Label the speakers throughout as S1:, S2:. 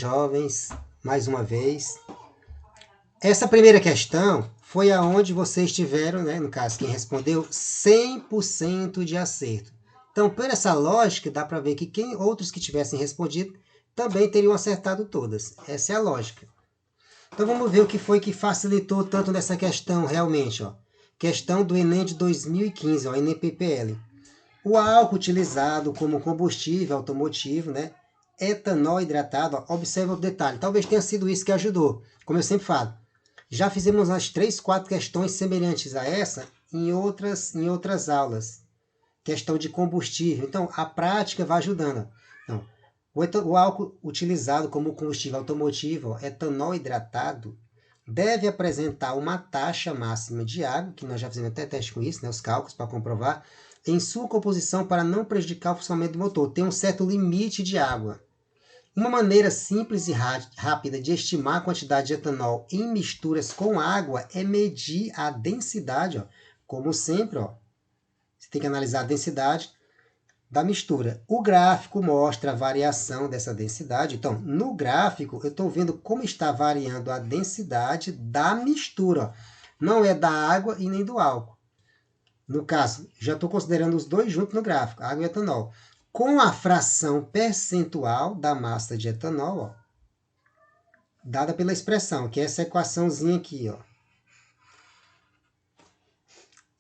S1: Jovens, mais uma vez. Essa primeira questão foi aonde vocês tiveram, né, no caso, quem respondeu, 100% de acerto. Então, por essa lógica, dá para ver que outros que tivessem respondido também teriam acertado todas. Essa é a lógica. Então, vamos ver o que foi que facilitou tanto nessa questão, realmente. Ó. Questão do Enem de 2015, ó, NPPL. O álcool utilizado como combustível automotivo, né? Etanol hidratado, ó, observa o detalhe. Talvez tenha sido isso que ajudou, como eu sempre falo. Já fizemos umas 3, 4 questões semelhantes a essa em outras aulas. Questão de combustível. Então, a prática vai ajudando. Então, o álcool utilizado como combustível automotivo, ó, etanol hidratado, deve apresentar uma taxa máxima de água, que nós já fizemos até teste com isso, né, os cálculos para comprovar, em sua composição para não prejudicar o funcionamento do motor. Tem um certo limite de água. Uma maneira simples e rápida de estimar a quantidade de etanol em misturas com água é medir a densidade, ó, como sempre, ó, você tem que analisar a densidade da mistura. O gráfico mostra a variação dessa densidade. Então, no gráfico, eu estou vendo como está variando a densidade da mistura. Ó. Não é da água e nem do álcool. No caso, já estou considerando os dois juntos no gráfico, água e etanol. Com a fração percentual da massa de etanol, ó, dada pela expressão, que é essa equaçãozinha aqui, ó,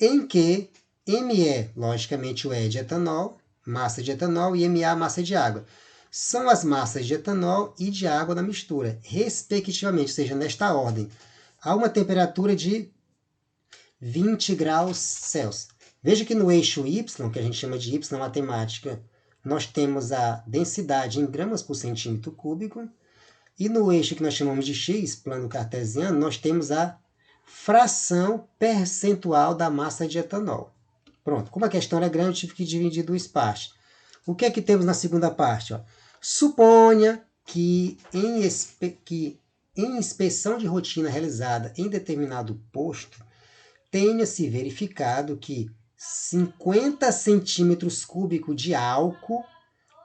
S1: em que ME, logicamente o E de etanol, massa de etanol, e MA, massa de água. São as massas de etanol e de água na mistura, respectivamente, ou seja, nesta ordem, a uma temperatura de 20 graus Celsius. Veja que no eixo Y, que a gente chama de Y na matemática, nós temos a densidade em gramas por centímetro cúbico, e no eixo que nós chamamos de X, plano cartesiano, nós temos a fração percentual da massa de etanol. Pronto, como a questão era grande, eu tive que dividir duas partes. O que é que temos na segunda parte? Ó? Suponha que em inspeção de rotina realizada em determinado posto, tenha-se verificado que 50 centímetros cúbicos de álcool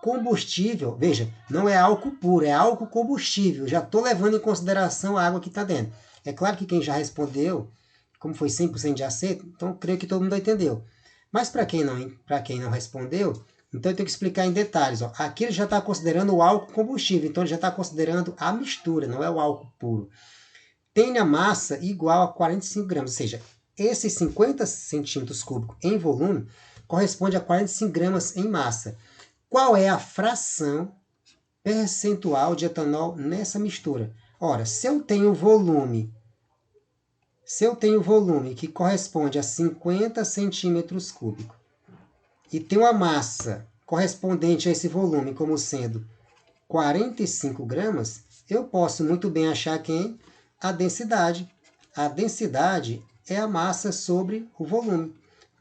S1: combustível, veja, não é álcool puro, é álcool combustível. Já estou levando em consideração a água que está dentro. É claro que quem já respondeu, como foi 100% de acerto, então creio que todo mundo entendeu. Mas para quem não respondeu, então eu tenho que explicar em detalhes. Ó. Aqui ele já está considerando o álcool combustível, então ele já está considerando a mistura, não é o álcool puro. Tem a massa igual a 45 gramas, ou seja, esses 50 centímetros cúbicos em volume corresponde a 45 gramas em massa. Qual é a fração percentual de etanol nessa mistura? Ora, se eu tenho volume que corresponde a 50 centímetros cúbicos e tenho a massa correspondente a esse volume como sendo 45 gramas, eu posso muito bem achar quem? A densidade. A densidade é a massa sobre o volume.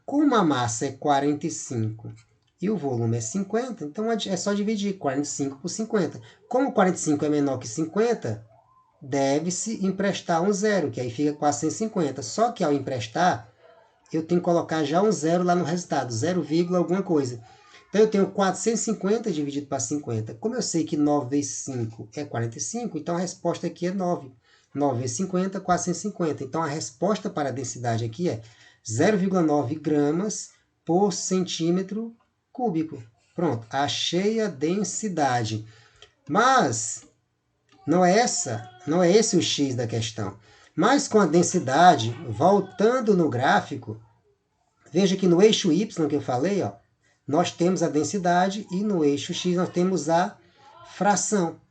S1: Como a massa é 45 e o volume é 50, então é só dividir 45 por 50. Como 45 é menor que 50, deve-se emprestar um zero, que aí fica 450. Só que ao emprestar, eu tenho que colocar já um zero lá no resultado, 0, alguma coisa. Então eu tenho 450 dividido para 50. Como eu sei que 9 vezes 5 é 45, então a resposta aqui é 9. 9 vezes 50, 450. Então a resposta para a densidade aqui é 0,9 gramas por centímetro cúbico. Pronto, achei a densidade. Mas não é esse o X da questão. Mas com a densidade, voltando no gráfico, veja que no eixo Y que eu falei, ó, nós temos a densidade e no eixo X nós temos a fração.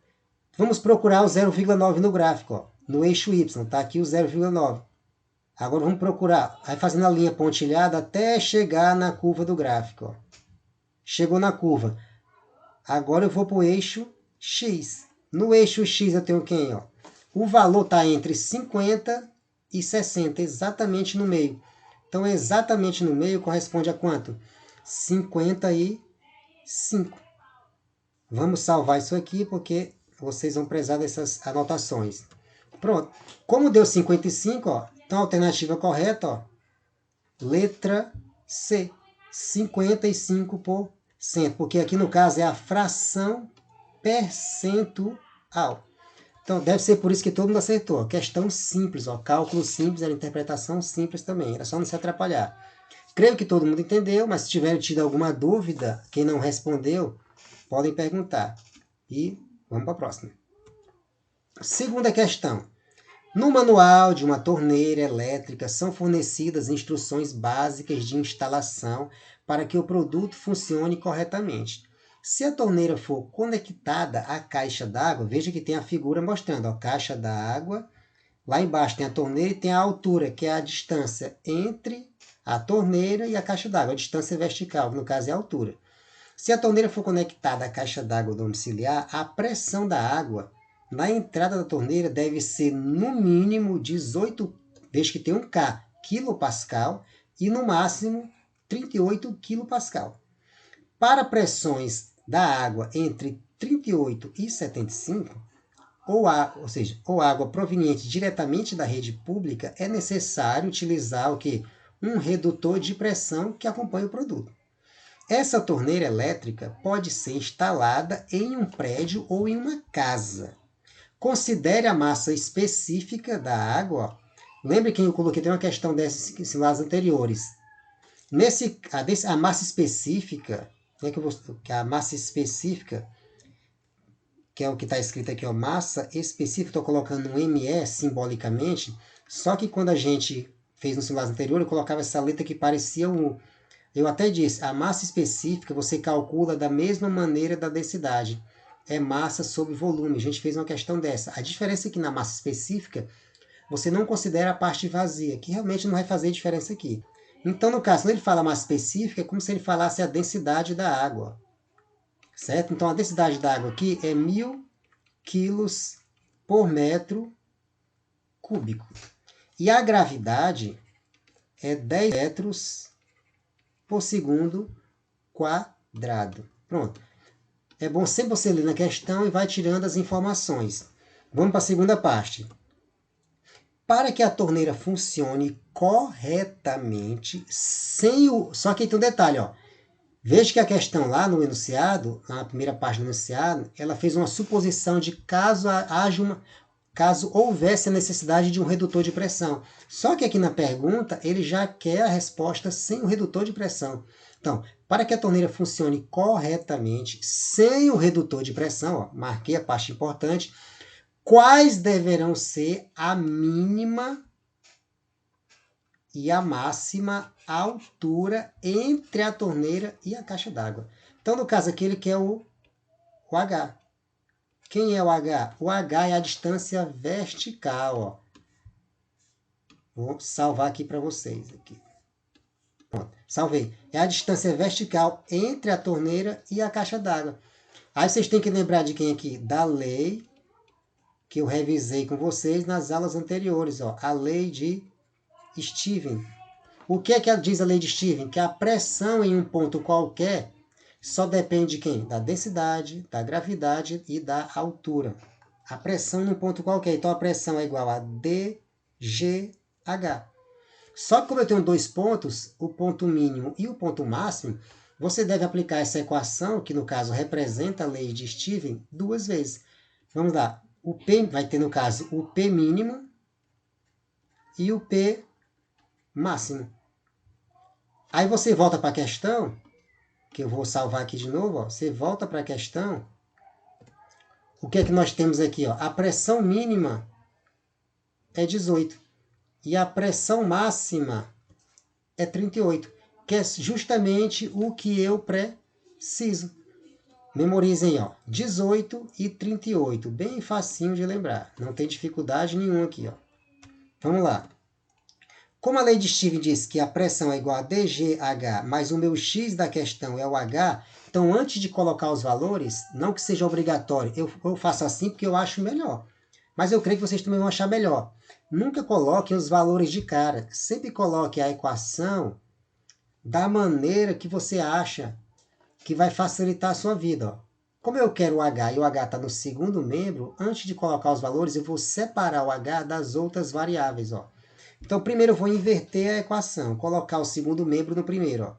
S1: Vamos procurar o 0,9 no gráfico. Ó. No eixo Y, está aqui o 0,9. Agora vamos procurar, aí fazendo a linha pontilhada até chegar na curva do gráfico. Ó. Chegou na curva. Agora eu vou para o eixo X. No eixo X eu tenho quem? Ó? O valor está entre 50 e 60, exatamente no meio. Então, exatamente no meio corresponde a quanto? 55. Vamos salvar isso aqui, porque vocês vão precisar dessas anotações. Pronto. Como deu 55, ó, então a alternativa correta, ó, letra C, 55%, porque aqui no caso é a fração percentual. AU. Então, deve ser por isso que todo mundo acertou. Ó. Questão simples, ó. Cálculo simples, era interpretação simples também. Era só não se atrapalhar. Creio que todo mundo entendeu, mas se tiverem tido alguma dúvida, quem não respondeu, podem perguntar. E vamos para a próxima. Segunda questão. No manual de uma torneira elétrica são fornecidas instruções básicas de instalação para que o produto funcione corretamente. Se a torneira for conectada à caixa d'água, veja que tem a figura mostrando, a caixa d'água, lá embaixo tem a torneira e tem a altura, que é a distância entre a torneira e a caixa d'água, a distância vertical, que no caso é a altura. Se a torneira for conectada à caixa d'água domiciliar, a pressão da água na entrada da torneira deve ser no mínimo 18, veja que tem um K, quilopascal, e no máximo 38 quilopascal. Para pressões da água entre 38 e 75, ou água proveniente diretamente da rede pública, é necessário utilizar o quê? Um redutor de pressão que acompanha o produto. Essa torneira elétrica pode ser instalada em um prédio ou em uma casa. Considere a massa específica da água. Lembre que eu coloquei tem uma questão dessas em slides anteriores. A massa específica, a massa específica, que é o que está escrito aqui, ó, massa específica, estou colocando um ME simbolicamente, só que quando a gente fez no simulado anterior, eu colocava essa letra que parecia um... Eu até disse, a massa específica você calcula da mesma maneira da densidade. É massa sobre volume. A gente fez uma questão dessa. A diferença é que na massa específica, você não considera a parte vazia, que realmente não vai fazer diferença aqui. Então, no caso, quando ele fala massa específica, é como se ele falasse a densidade da água. Certo? Então, a densidade da água aqui é 1000 quilos por metro cúbico. E a gravidade é 10 metros por segundo quadrado. Pronto. É bom sempre você ler na questão e vai tirando as informações. Vamos para a segunda parte. Para que a torneira funcione corretamente, sem o... Só que tem um detalhe, ó. Veja que a questão lá no enunciado, na primeira parte do enunciado, ela fez uma suposição de caso houvesse a necessidade de um redutor de pressão. Só que aqui na pergunta, ele já quer a resposta sem o redutor de pressão. Então, para que a torneira funcione corretamente, sem o redutor de pressão, ó, marquei a parte importante, quais deverão ser a mínima e a máxima altura entre a torneira e a caixa d'água. Então, no caso aqui, ele quer o H. Quem é o H? O H é a distância vertical. Ó. Vou salvar aqui para vocês. Aqui. Pronto, salvei. É a distância vertical entre a torneira e a caixa d'água. Aí vocês têm que lembrar de quem aqui? Da lei que eu revisei com vocês nas aulas anteriores. Ó. A lei de Steven. O que é que diz a lei de Steven? Que a pressão em um ponto qualquer só depende de quem? Da densidade, da gravidade e da altura. A pressão num ponto qualquer. Então, a pressão é igual a dGH. Só que como eu tenho dois pontos, o ponto mínimo e o ponto máximo, você deve aplicar essa equação, que no caso representa a lei de Steven, duas vezes. Vamos lá. O P vai ter, no caso, o P mínimo e o P máximo. Aí você volta para a questão, que eu vou salvar aqui de novo. Ó. Você volta para a questão. O que é que nós temos aqui? Ó? A pressão mínima é 18. E a pressão máxima é 38. Que é justamente o que eu preciso. Memorizem, ó, 18 e 38. Bem facinho de lembrar. Não tem dificuldade nenhuma aqui. Ó. Vamos lá. Como a lei de Steven diz que a pressão é igual a dGH, mas o meu x da questão é o H, então antes de colocar os valores, não que seja obrigatório, eu faço assim porque eu acho melhor. Mas eu creio que vocês também vão achar melhor. Nunca coloquem os valores de cara. Sempre coloque a equação da maneira que você acha que vai facilitar a sua vida. Ó. Como eu quero o H e o H está no segundo membro, antes de colocar os valores, eu vou separar o H das outras variáveis. Ó. Então, primeiro eu vou inverter a equação, colocar o segundo membro no primeiro. Ó.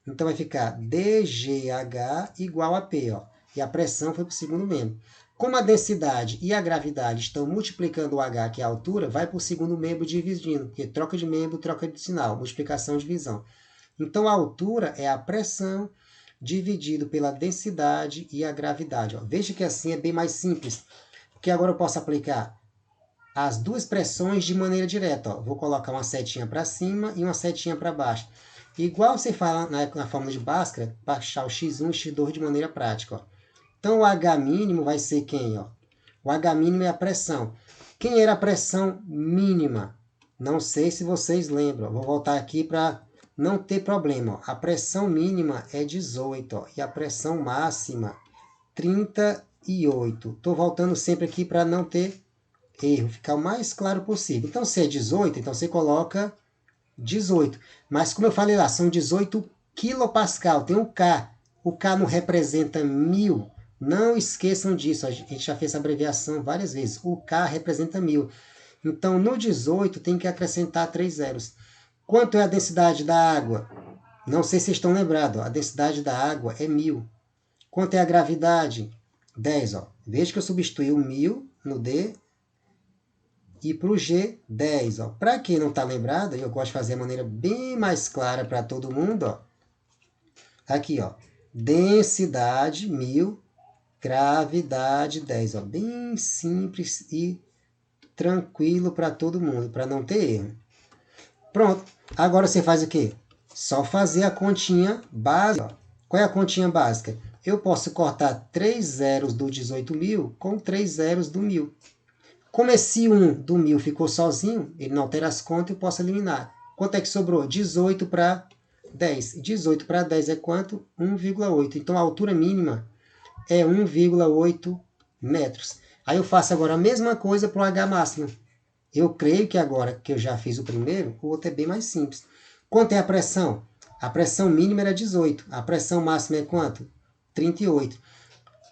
S1: Então, vai ficar dGH igual a P. Ó. E a pressão foi para o segundo membro. Como a densidade e a gravidade estão multiplicando o H, que é a altura, vai para o segundo membro dividindo, porque troca de membro, troca de sinal, multiplicação, divisão. Então, a altura é a pressão dividido pela densidade e a gravidade. Ó. Veja que assim é bem mais simples, porque agora eu posso aplicar as duas pressões de maneira direta. Ó. Vou colocar uma setinha para cima e uma setinha para baixo. Igual você fala na fórmula de Bhaskara, para achar o x1 e x2 de maneira prática. Ó. Então, o H mínimo vai ser quem? Ó? O H mínimo é a pressão. Quem era a pressão mínima? Não sei se vocês lembram. Vou voltar aqui para não ter problema. Ó. A pressão mínima é 18 ó, e a pressão máxima 38. Estou voltando sempre aqui para não ter erro, ficar o mais claro possível. Então, se é 18, então você coloca 18. Mas, como eu falei lá, são 18 quilopascal, tem um K. O K não representa 1000. Não esqueçam disso, a gente já fez essa abreviação várias vezes. O K representa 1000. Então, no 18 tem que acrescentar 3 zeros. Quanto é a densidade da água? Não sei se vocês estão lembrados. A densidade da água é 1000. Quanto é a gravidade? 10. Ó. Veja que eu substituí o 1000 no D e para o G, 10. Para quem não está lembrado, eu gosto de fazer a maneira bem mais clara para todo mundo. Ó. Aqui, ó, densidade 1000, gravidade 10. Ó. Bem simples e tranquilo para todo mundo, para não ter erro. Pronto. Agora você faz o quê? Só fazer a continha básica. Ó. Qual é a continha básica? Eu posso cortar 3 zeros do 18.000 com 3 zeros do 1000. Como esse 1 do 1000 ficou sozinho, ele não altera as contas, eu posso eliminar. Quanto é que sobrou? 18 para 10. 18 para 10 é quanto? 1,8. Então, a altura mínima é 1,8 metros. Aí eu faço agora a mesma coisa para o H máximo. Eu creio que agora que eu já fiz o primeiro, o outro é bem mais simples. Quanto é a pressão? A pressão mínima era 18. A pressão máxima é quanto? 38.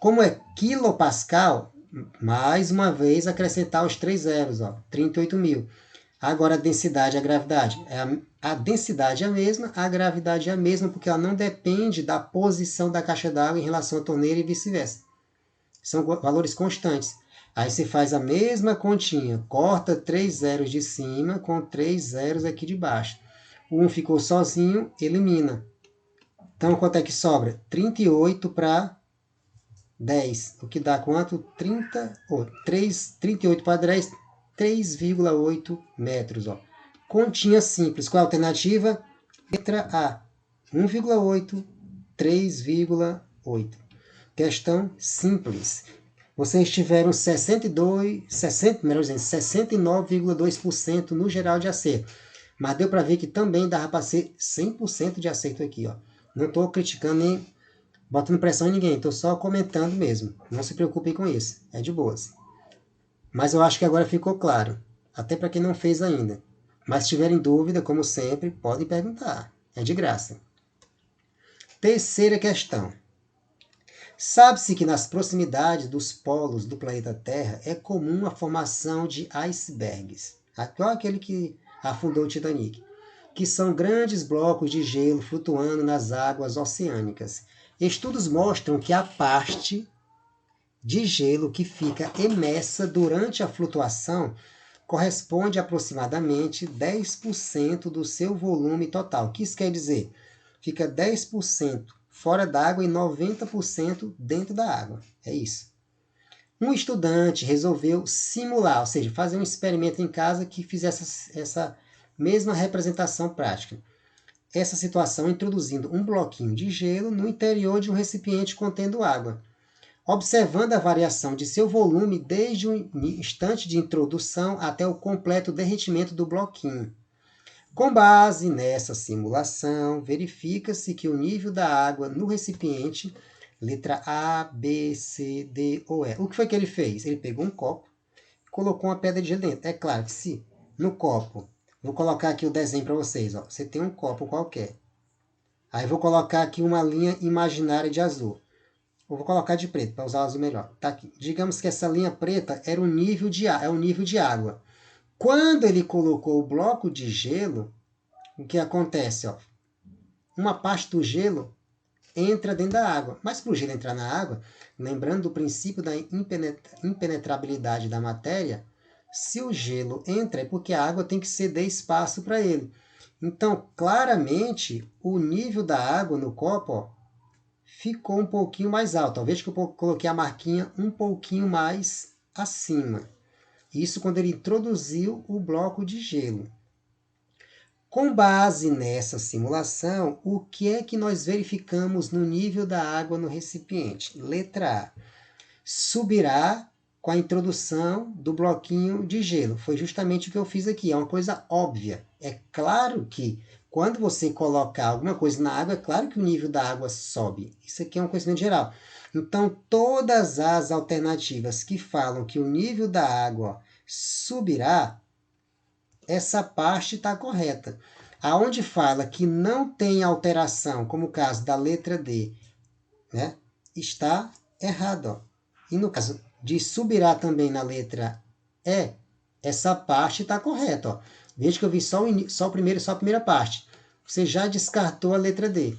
S1: Como é quilopascal, mais uma vez acrescentar os 3 zeros, ó, 38.000. Agora a densidade e a gravidade. A densidade é a mesma, a gravidade é a mesma, porque ela não depende da posição da caixa d'água em relação à torneira e vice-versa. São valores constantes. Aí você faz a mesma continha, corta 3 zeros de cima com 3 zeros aqui de baixo. O 1 ficou sozinho, elimina. Então, quanto é que sobra? 38 para 10, o que dá quanto? 38 para 10, 3,8 metros. Ó. Continha simples. Qual é a alternativa? Letra A, 1,8, 3,8. Questão simples. Vocês tiveram 69,2% no geral de acerto. Mas deu para ver que também dava para ser 100% de acerto aqui. Ó. Não estou criticando nem botando pressão em ninguém, estou só comentando mesmo. Não se preocupem com isso, é de boas. Mas eu acho que agora ficou claro, até para quem não fez ainda. Mas se tiverem dúvida, como sempre, podem perguntar, é de graça. Terceira questão. Sabe-se que nas proximidades dos polos do planeta Terra é comum a formação de icebergs, igual aquele que afundou o Titanic, que são grandes blocos de gelo flutuando nas águas oceânicas. Estudos mostram que a parte de gelo que fica imersa durante a flutuação corresponde a aproximadamente 10% do seu volume total. O que isso quer dizer? Fica 10% fora d'água e 90% dentro da água. É isso. Um estudante resolveu simular, ou seja, fazer um experimento em casa que fizesse essa mesma representação prática. Essa situação introduzindo um bloquinho de gelo no interior de um recipiente contendo água. Observando a variação de seu volume desde o instante de introdução até o completo derretimento do bloquinho. Com base nessa simulação, verifica-se que o nível da água no recipiente, letra A, B, C, D ou E. O que foi que ele fez? Ele pegou um copo e colocou uma pedra de gelo dentro. É claro que se no copo, vou colocar aqui o desenho para vocês. Ó. Você tem um copo qualquer. Aí vou colocar aqui uma linha imaginária de azul. Eu vou colocar de preto para usar o azul melhor. Tá aqui. Digamos que essa linha preta era o nível de água. Quando ele colocou o bloco de gelo, o que acontece? Ó? Uma parte do gelo entra dentro da água. Mas para o gelo entrar na água, lembrando do princípio da impenetrabilidade da matéria, se o gelo entra é porque a água tem que ceder espaço para ele. Então, claramente, o nível da água no copo, ó, ficou um pouquinho mais alto. Talvez que eu coloquei a marquinha um pouquinho mais acima. Isso quando ele introduziu o bloco de gelo. Com base nessa simulação, o que é que nós verificamos no nível da água no recipiente? Letra A. Subirá com a introdução do bloquinho de gelo. Foi justamente o que eu fiz aqui. É uma coisa óbvia. É claro que quando você colocar alguma coisa na água, é claro que o nível da água sobe. Isso aqui é um conhecimento geral. Então, todas as alternativas que falam que o nível da água subirá, essa parte está correta. Aonde fala que não tem alteração, como o caso da letra D, né, está errado. Ó. E no caso de subirá também na letra E, essa parte está correta. Ó. Veja que eu vi só a primeira parte. Você já descartou a letra D.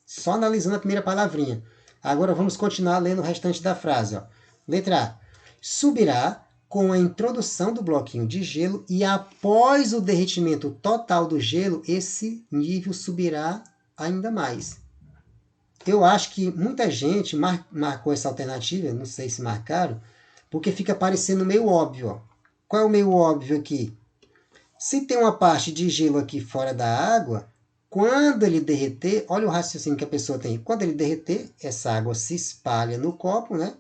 S1: Só analisando a primeira palavrinha. Agora vamos continuar lendo o restante da frase. Ó. Letra A. Subirá com a introdução do bloquinho de gelo e após o derretimento total do gelo, esse nível subirá ainda mais. Eu acho que muita gente marcou essa alternativa, não sei se marcaram, porque fica parecendo meio óbvio. Ó. Qual é o meio óbvio aqui? Se tem uma parte de gelo aqui fora da água, quando ele derreter, olha o raciocínio que a pessoa tem. Quando ele derreter, essa água se espalha no copo, né?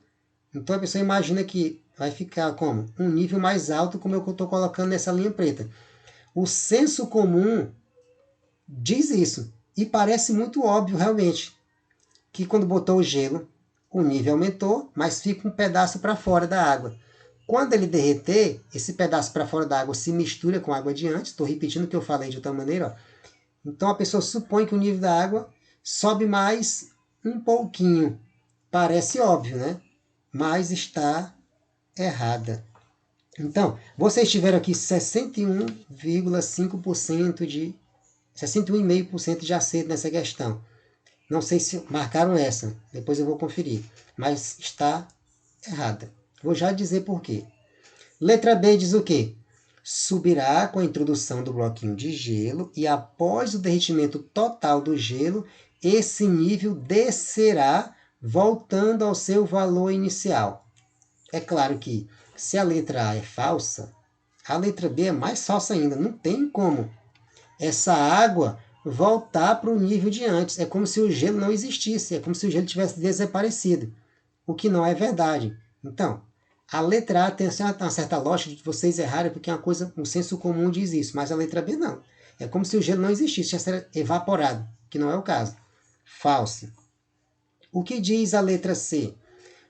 S1: Então a pessoa imagina que vai ficar como? Um nível mais alto, como eu estou colocando nessa linha preta. O senso comum diz isso. E parece muito óbvio, realmente, que quando botou o gelo, o nível aumentou, mas fica um pedaço para fora da água. Quando ele derreter, esse pedaço para fora da água se mistura com a água de antes. Estou repetindo o que eu falei de outra maneira. Ó. Então a pessoa supõe que o nível da água sobe mais um pouquinho. Parece óbvio, né? Mas está errada. Então, vocês tiveram aqui 61,5% de 61,5% de acerto nessa questão. Não sei se marcaram essa, depois eu vou conferir, mas está errada. Vou já dizer por quê. Letra B diz o quê? Subirá com a introdução do bloquinho de gelo e após o derretimento total do gelo, esse nível descerá voltando ao seu valor inicial. É claro que se a letra A é falsa, a letra B é mais falsa ainda. Não tem como essa água voltar para o nível de antes. É como se o gelo não existisse, é como se o gelo tivesse desaparecido, o que não é verdade. Então, a letra A tem uma certa lógica de vocês errarem, porque é uma coisa, um senso comum diz isso, mas a letra B não. É como se o gelo não existisse, tivesse evaporado, que não é o caso. Falso. O que diz a letra C?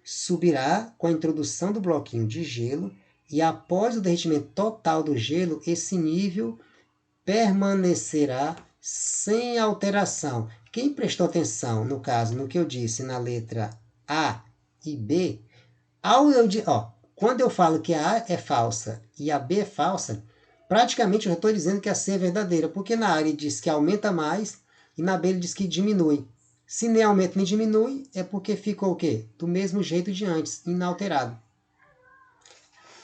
S1: Subirá com a introdução do bloquinho de gelo e após o derretimento total do gelo, esse nível permanecerá sem alteração. Quem prestou atenção, no caso, no que eu disse na letra A e B, quando eu falo que a A é falsa e a B é falsa, praticamente eu estou dizendo que a C é verdadeira, porque na A ele diz que aumenta mais e na B ele diz que diminui. Se nem aumenta nem diminui, é porque ficou o quê? Do mesmo jeito de antes, inalterado.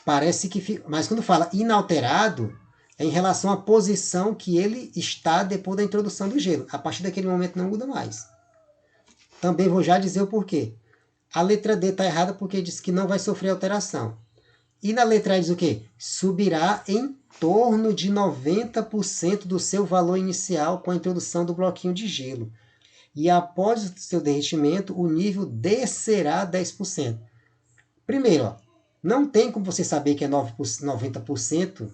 S1: Parece que fica... Mas quando fala inalterado, é em relação à posição que ele está depois da introdução do gelo. A partir daquele momento não muda mais. Também vou já dizer o porquê. A letra D está errada porque diz que não vai sofrer alteração. E na letra A diz o quê? Subirá em torno de 90% do seu valor inicial com a introdução do bloquinho de gelo. E após o seu derretimento, o nível descerá 10%. Primeiro, ó, não tem como você saber que é 90%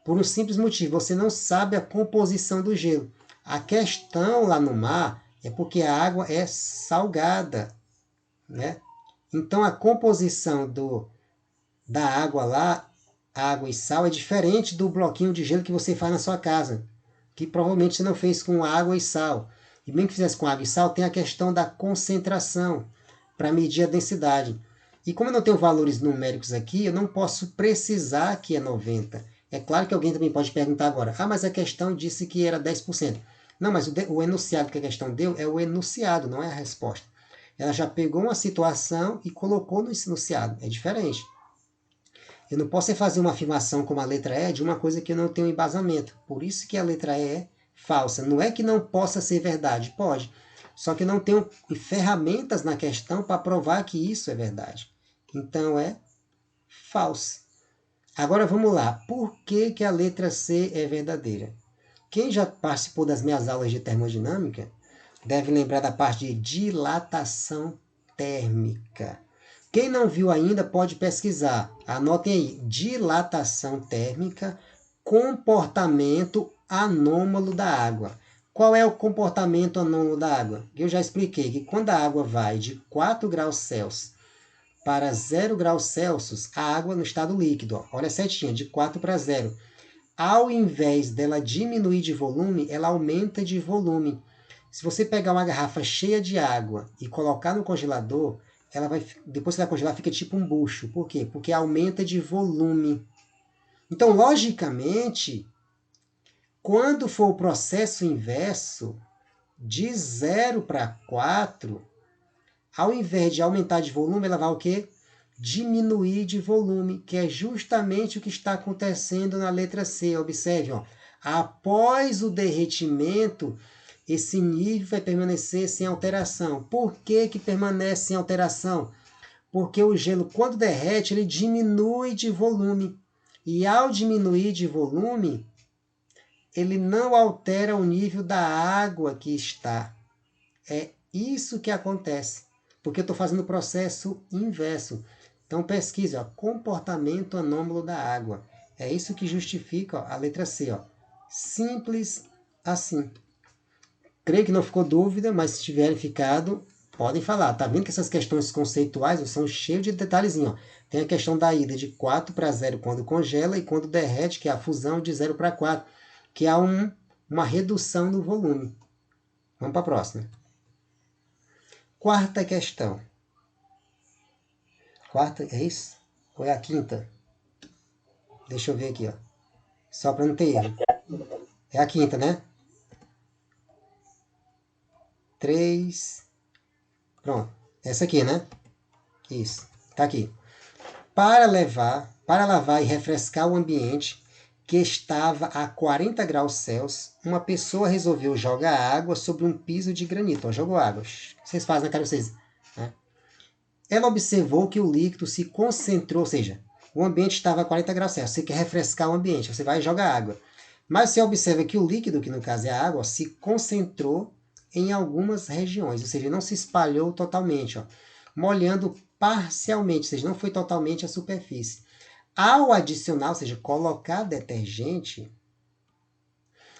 S1: por um simples motivo. Você não sabe a composição do gelo. A questão lá no mar é porque a água é salgada. Né? Então, a composição da água lá, água e sal, é diferente do bloquinho de gelo que você faz na sua casa, que provavelmente você não fez com água e sal. E mesmo que fizesse com água e sal, tem a questão da concentração, para medir a densidade. E como eu não tenho valores numéricos aqui, eu não posso precisar que é 90%. É claro que alguém também pode perguntar agora, mas a questão disse que era 10%. Não, mas o enunciado que a questão deu é o enunciado, não é a resposta. Ela já pegou uma situação e colocou no enunciado. É diferente. Eu não posso fazer uma afirmação como a letra E de uma coisa que eu não tenho embasamento. Por isso que a letra E é falsa. Não é que não possa ser verdade, pode. Só que eu não tenho ferramentas na questão para provar que isso é verdade. Então é falso. Agora vamos lá. Por que, que a letra C é verdadeira? Quem já participou das minhas aulas de termodinâmica deve lembrar da parte de dilatação térmica. Quem não viu ainda pode pesquisar. Anotem aí. Dilatação térmica, comportamento anômalo da água. Qual é o comportamento anômalo da água? Eu já expliquei que quando a água vai de 4 graus Celsius para 0 graus Celsius, a água no estado líquido, ó, olha a setinha, de 4 para 0. Ao invés dela diminuir de volume, ela aumenta de volume. Se você pegar uma garrafa cheia de água e colocar no congelador, ela vai, depois que ela congelar, fica tipo um bucho. Por quê? Porque aumenta de volume. Então, logicamente, quando for o processo inverso, de 0 para 4, ao invés de aumentar de volume, ela vai o quê? Diminuir de volume, que é justamente o que está acontecendo na letra C. Observe, ó. Após o derretimento, esse nível vai permanecer sem alteração. Por que que permanece sem alteração? Porque o gelo, quando derrete, ele diminui de volume. E ao diminuir de volume, ele não altera o nível da água que está. É isso que acontece. Porque eu estou fazendo o processo inverso. Então pesquise, ó, comportamento anômalo da água. É isso que justifica, ó, a letra C. Ó. Simples assim. Creio que não ficou dúvida, mas se tiverem ficado, podem falar. Tá vendo que essas questões conceituais são cheias de detalhezinho. Ó. Tem a questão da ida de 4 para 0 quando congela e quando derrete, que é a fusão de 0 para 4, que há uma redução no volume. Vamos para a próxima. Quarta questão. Quarta, é isso? Ou é a quinta? Deixa eu ver aqui, ó. Só para não ter erro. É a quinta, né? 3. Pronto. Essa aqui, né? Isso. Tá aqui. Para lavar e refrescar o ambiente que estava a 40 graus Celsius, uma pessoa resolveu jogar água sobre um piso de granito. Ó, jogou água. Vocês fazem na cara de vocês. Né? Ela observou que o líquido se concentrou, ou seja, o ambiente estava a 40 graus Celsius. Você quer refrescar o ambiente, você vai jogar água. Mas você observa que o líquido, que no caso é a água, se concentrou em algumas regiões, ou seja, não se espalhou totalmente, ó, molhando parcialmente, ou seja, não foi totalmente a superfície. Ao adicionar, ou seja, colocar detergente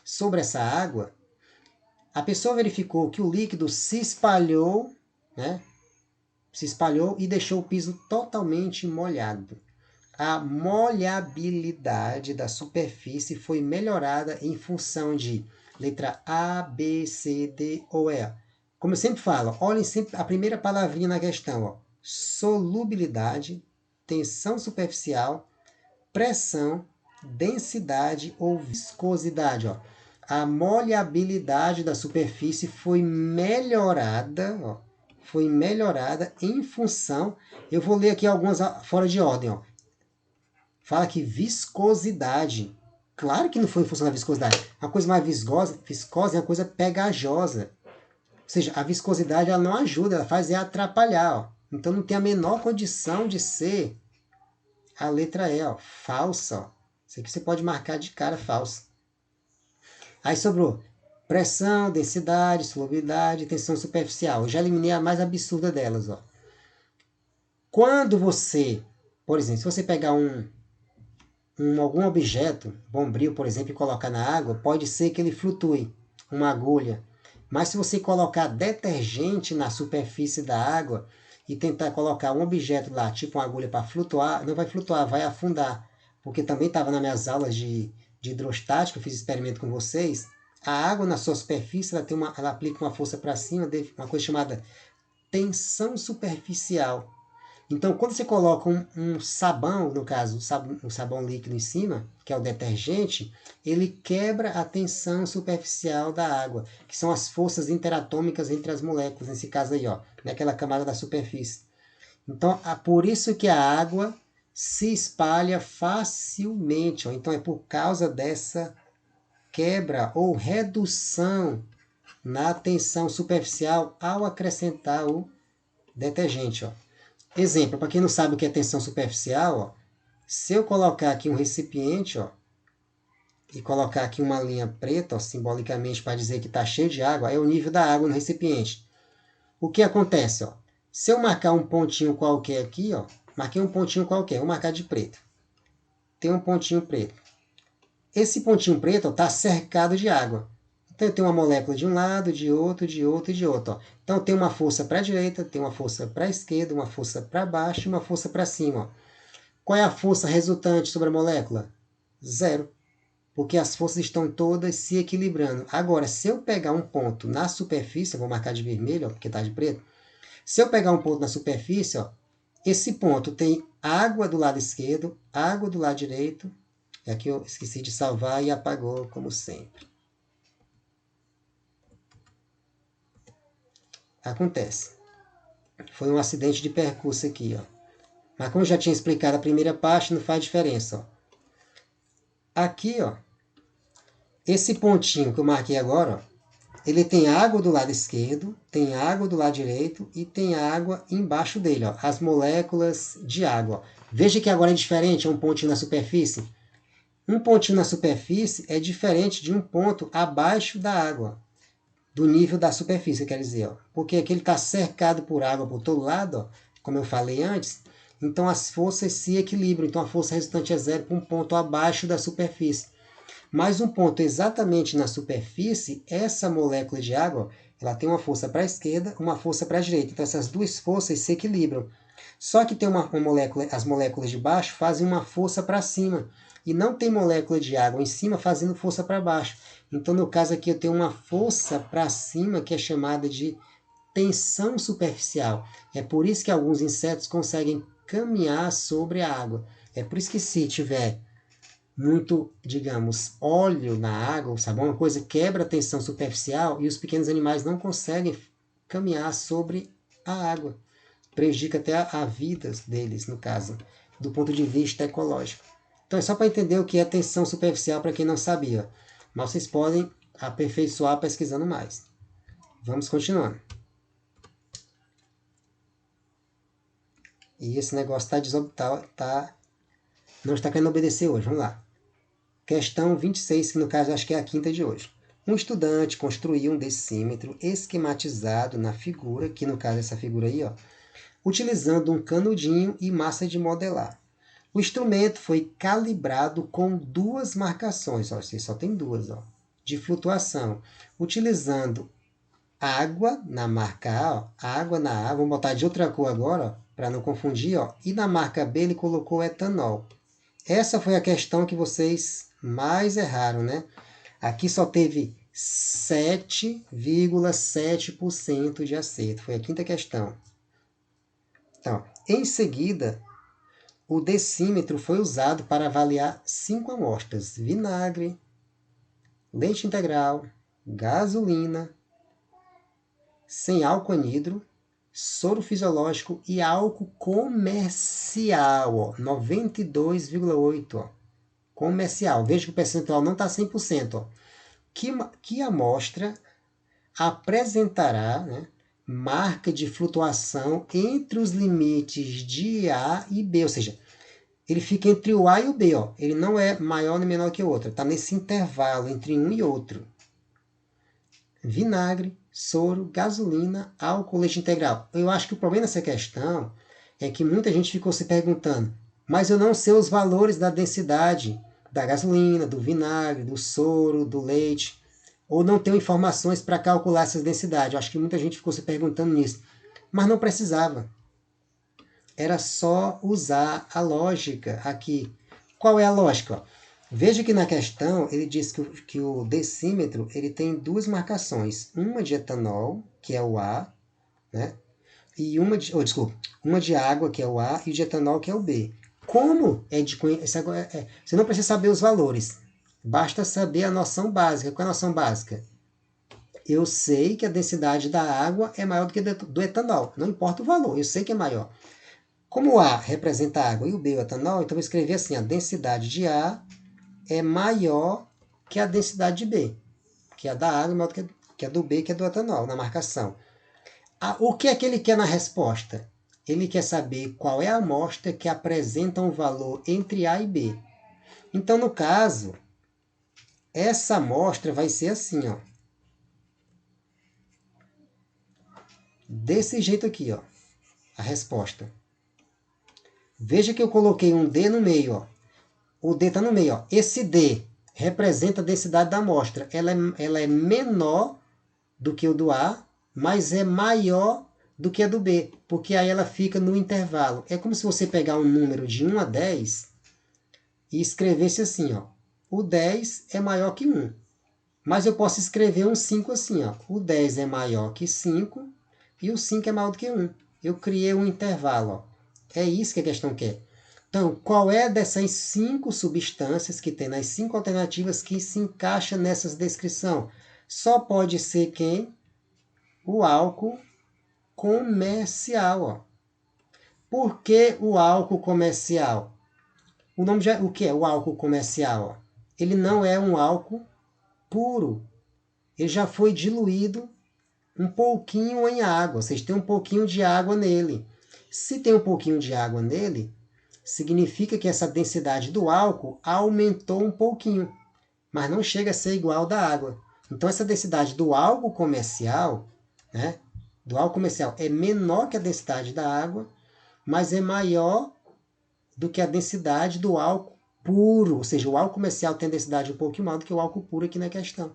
S1: sobre essa água, a pessoa verificou que o líquido se espalhou, né? Se espalhou e deixou o piso totalmente molhado. A molhabilidade da superfície foi melhorada em função de letra A, B, C, D ou E. Como eu sempre falo, olhem sempre a primeira palavrinha na questão. Ó. Solubilidade, tensão superficial, pressão, densidade ou viscosidade. Ó. A molhabilidade da superfície foi melhorada, em função... Eu vou ler aqui algumas fora de ordem. Ó. Fala que viscosidade. Claro que não foi em função da viscosidade. Uma coisa mais viscosa é uma coisa pegajosa. Ou seja, a viscosidade ela não ajuda, ela faz atrapalhar. Ó. Então não tem a menor condição de ser a letra E. Ó. Falsa. Ó. Isso aqui você pode marcar de cara falsa. Aí sobrou pressão, densidade, solubilidade, tensão superficial. Eu já eliminei a mais absurda delas. Ó. Quando você, por exemplo, se você pegar algum objeto, bombril, por exemplo, e colocar na água, pode ser que ele flutue, uma agulha. Mas se você colocar detergente na superfície da água e tentar colocar um objeto lá, tipo uma agulha para flutuar, não vai flutuar, vai afundar. Porque também estava nas minhas aulas de hidrostática, eu fiz experimento com vocês, a água na sua superfície, ela aplica uma força para cima, uma coisa chamada tensão superficial. Então, quando você coloca um sabão, no caso, um sabão líquido em cima, que é o detergente, ele quebra a tensão superficial da água, que são as forças interatômicas entre as moléculas, nesse caso aí, ó, naquela camada da superfície. Então, por isso que a água se espalha facilmente, ó. Então, é por causa dessa quebra ou redução na tensão superficial ao acrescentar o detergente, ó. Exemplo, para quem não sabe o que é tensão superficial, ó, se eu colocar aqui um recipiente, ó, e colocar aqui uma linha preta, ó, simbolicamente para dizer que está cheio de água, é o nível da água no recipiente. O que acontece? Ó, se eu marcar um pontinho qualquer aqui, ó, marquei um pontinho qualquer, vou marcar de preto. Tem um pontinho preto. Esse pontinho preto está cercado de água. Então eu tenho uma molécula de um lado, de outro, de outro e de outro. Ó. Então tem uma força para a direita, tem uma força para a esquerda, uma força para baixo e uma força para cima. Ó. Qual é a força resultante sobre a molécula? Zero. Porque as forças estão todas se equilibrando. Agora, se eu pegar um ponto na superfície, eu vou marcar de vermelho, ó, porque está de preto. Se eu pegar um ponto na superfície, ó, esse ponto tem água do lado esquerdo, água do lado direito. E aqui eu esqueci de salvar e apagou, como sempre. Acontece. Foi um acidente de percurso aqui, ó. Mas como eu já tinha explicado a primeira parte, não faz diferença, ó. Aqui, ó, esse pontinho que eu marquei agora, ó, ele tem água do lado esquerdo, tem água do lado direito e tem água embaixo dele, ó, as moléculas de água. Ó. Veja que agora é diferente, é um pontinho na superfície. Um pontinho na superfície é diferente de um ponto abaixo da água, do nível da superfície, quer dizer, ó, porque aqui ele está cercado por água por todo lado, ó, como eu falei antes, então as forças se equilibram, então a força resultante é zero para um ponto abaixo da superfície. Mas um ponto exatamente na superfície, essa molécula de água, ela tem uma força para a esquerda, uma força para a direita. Então essas duas forças se equilibram. Só que tem uma molécula, as moléculas de baixo fazem uma força para cima. E não tem molécula de água em cima fazendo força para baixo. Então, no caso aqui, eu tenho uma força para cima que é chamada de tensão superficial. É por isso que alguns insetos conseguem caminhar sobre a água. É por isso que se tiver muito, digamos, óleo na água, o sabão, uma coisa quebra a tensão superficial e os pequenos animais não conseguem caminhar sobre a água. Prejudica até a vida deles, no caso, do ponto de vista ecológico. Então é só para entender o que é tensão superficial para quem não sabia. Mas vocês podem aperfeiçoar pesquisando mais. Vamos continuando. E esse negócio não está querendo obedecer hoje. Vamos lá. Questão 26, que no caso acho que é a quinta de hoje. Um estudante construiu um decímetro esquematizado na figura, que no caso é essa figura aí, ó, utilizando um canudinho e massa de modelar. O instrumento foi calibrado com duas marcações, ó, só tem duas, ó, de flutuação, utilizando água na marca A, ó, água na A, vamos botar de outra cor agora, para não confundir, ó, e na marca B ele colocou etanol. Essa foi a questão que vocês mais erraram, né? Aqui só teve 7,7% de acerto. Foi a quinta questão. Então, em seguida, o decímetro foi usado para avaliar 5 amostras: vinagre, leite integral, gasolina, sem álcool anidro, soro fisiológico e álcool comercial, ó, 92,8%. Ó. Comercial. Veja que o percentual não está 100%. Ó. Que amostra apresentará, né, marca de flutuação entre os limites de A e B, ou seja, ele fica entre o A e o B, ó. Ele não é maior nem menor que o outro, está nesse intervalo entre um e outro. Vinagre, soro, gasolina, álcool, leite integral. Eu acho que o problema dessa questão é que muita gente ficou se perguntando, mas eu não sei os valores da densidade da gasolina, do vinagre, do soro, do leite, ou não tenho informações para calcular essas densidades. Eu acho que muita gente ficou se perguntando nisso, mas não precisava. Era só usar a lógica aqui. Qual é a lógica? Veja que na questão ele diz que o decímetro ele tem duas marcações. Uma de etanol, que é o A, né? e uma de água, que é o A, e de etanol, que é o B. Como é de conhecer? Você não precisa saber os valores, basta saber a noção básica. Qual é a noção básica? Eu sei que a densidade da água é maior do que do etanol, não importa o valor, eu sei que é maior. Como o A representa a água e o B o etanol, então eu vou escrever assim, a densidade de A é maior que a densidade de B, que a da água é maior do que a do B, que é do etanol, na marcação. O que é que ele quer na resposta? Ele quer saber qual é a amostra que apresenta um valor entre A e B. Então, no caso, essa amostra vai ser assim, ó. Desse jeito aqui, ó, a resposta. Veja que eu coloquei um D no meio, ó. O D está no meio, ó. Esse D representa a densidade da amostra. Ela é menor do que o do A, mas é maior do que a do B, porque aí ela fica no intervalo. É como se você pegar um número de 1 a 10 e escrevesse assim, ó. O 10 é maior que 1. Mas eu posso escrever um 5 assim, ó. O 10 é maior que 5 e o 5 é maior do que 1. Eu criei um intervalo, ó. É isso que a questão quer. Então, qual é dessas 5 substâncias que tem nas 5 alternativas que se encaixa nessas descrições? Só pode ser quem? O álcool comercial. Ó. Por que o álcool comercial? O que é o álcool comercial? Ó? Ele não é um álcool puro. Ele já foi diluído um pouquinho em água. Vocês têm um pouquinho de água nele. Se tem um pouquinho de água nele, significa que essa densidade do álcool aumentou um pouquinho, mas não chega a ser igual da água. Então essa densidade do álcool comercial, né, do álcool comercial é menor que a densidade da água, mas é maior do que a densidade do álcool puro. Ou seja, o álcool comercial tem a densidade um pouquinho maior do que o álcool puro aqui na questão.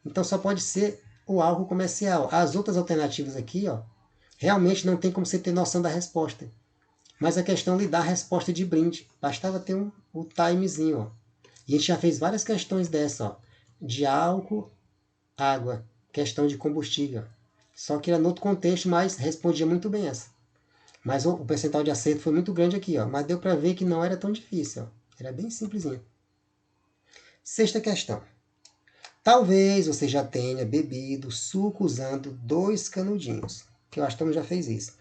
S1: Então só pode ser o álcool comercial. As outras alternativas aqui, ó, realmente não tem como você ter noção da resposta. Mas a questão lhe dá a resposta de brinde. Bastava ter um timezinho. Ó. E a gente já fez várias questões dessa, ó, de álcool, água, questão de combustível. Só que era no outro contexto, mas respondia muito bem essa. Mas o percentual de acerto foi muito grande aqui, ó, mas deu para ver que não era tão difícil. Ó. Era bem simplesinho. Sexta questão. Talvez você já tenha bebido suco usando 2 canudinhos, que eu acho que todo mundo já fez isso.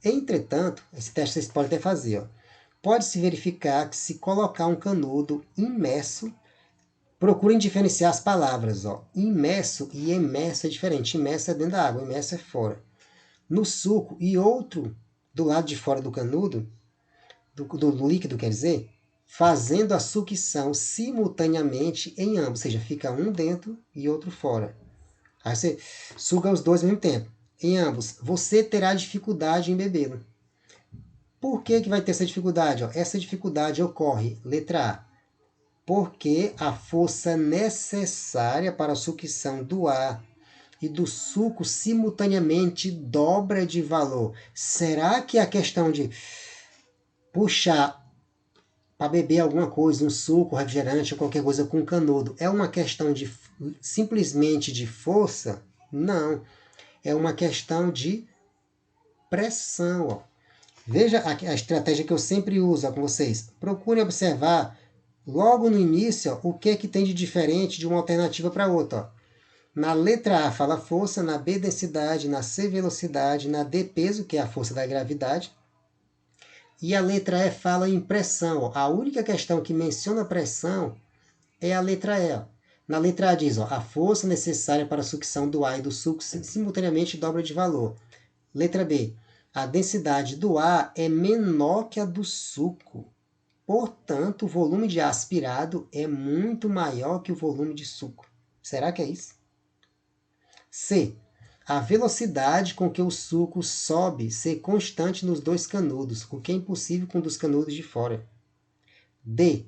S1: Entretanto, esse teste vocês podem até fazer. Ó. Pode-se verificar que se colocar um canudo imerso, procurem diferenciar as palavras. Ó. Imerso e emerso é diferente. Imerso é dentro da água, imerso é fora. No suco e outro do lado de fora do canudo, do líquido, quer dizer, fazendo a sucção simultaneamente em ambos, ou seja, fica um dentro e outro fora. Aí você suga os dois ao mesmo tempo. Em ambos, você terá dificuldade em bebê-lo. Por que vai ter essa dificuldade? Ó, essa dificuldade ocorre, letra A, porque a força necessária para a sucção do ar e do suco simultaneamente dobra de valor. Será que a questão de puxar para beber alguma coisa, um suco, refrigerante ou qualquer coisa com canudo, é uma questão de simplesmente de força? Não. É uma questão de pressão. Ó. Veja a estratégia que eu sempre uso ó, com vocês. Procure observar logo no início ó, o que é que tem de diferente de uma alternativa para outra. Ó. Na letra A fala força, na B densidade, na C velocidade, na D peso, que é a força da gravidade. E a letra E fala em pressão. Ó. A única questão que menciona pressão é a letra E. Ó. Na letra A diz, ó, a força necessária para a sucção do ar e do suco simultaneamente dobra de valor. Letra B, a densidade do ar é menor que a do suco. Portanto, o volume de ar aspirado é muito maior que o volume de suco. Será que é isso? C. A velocidade com que o suco sobe ser constante nos dois canudos, o que é impossível com um dos canudos de fora. D.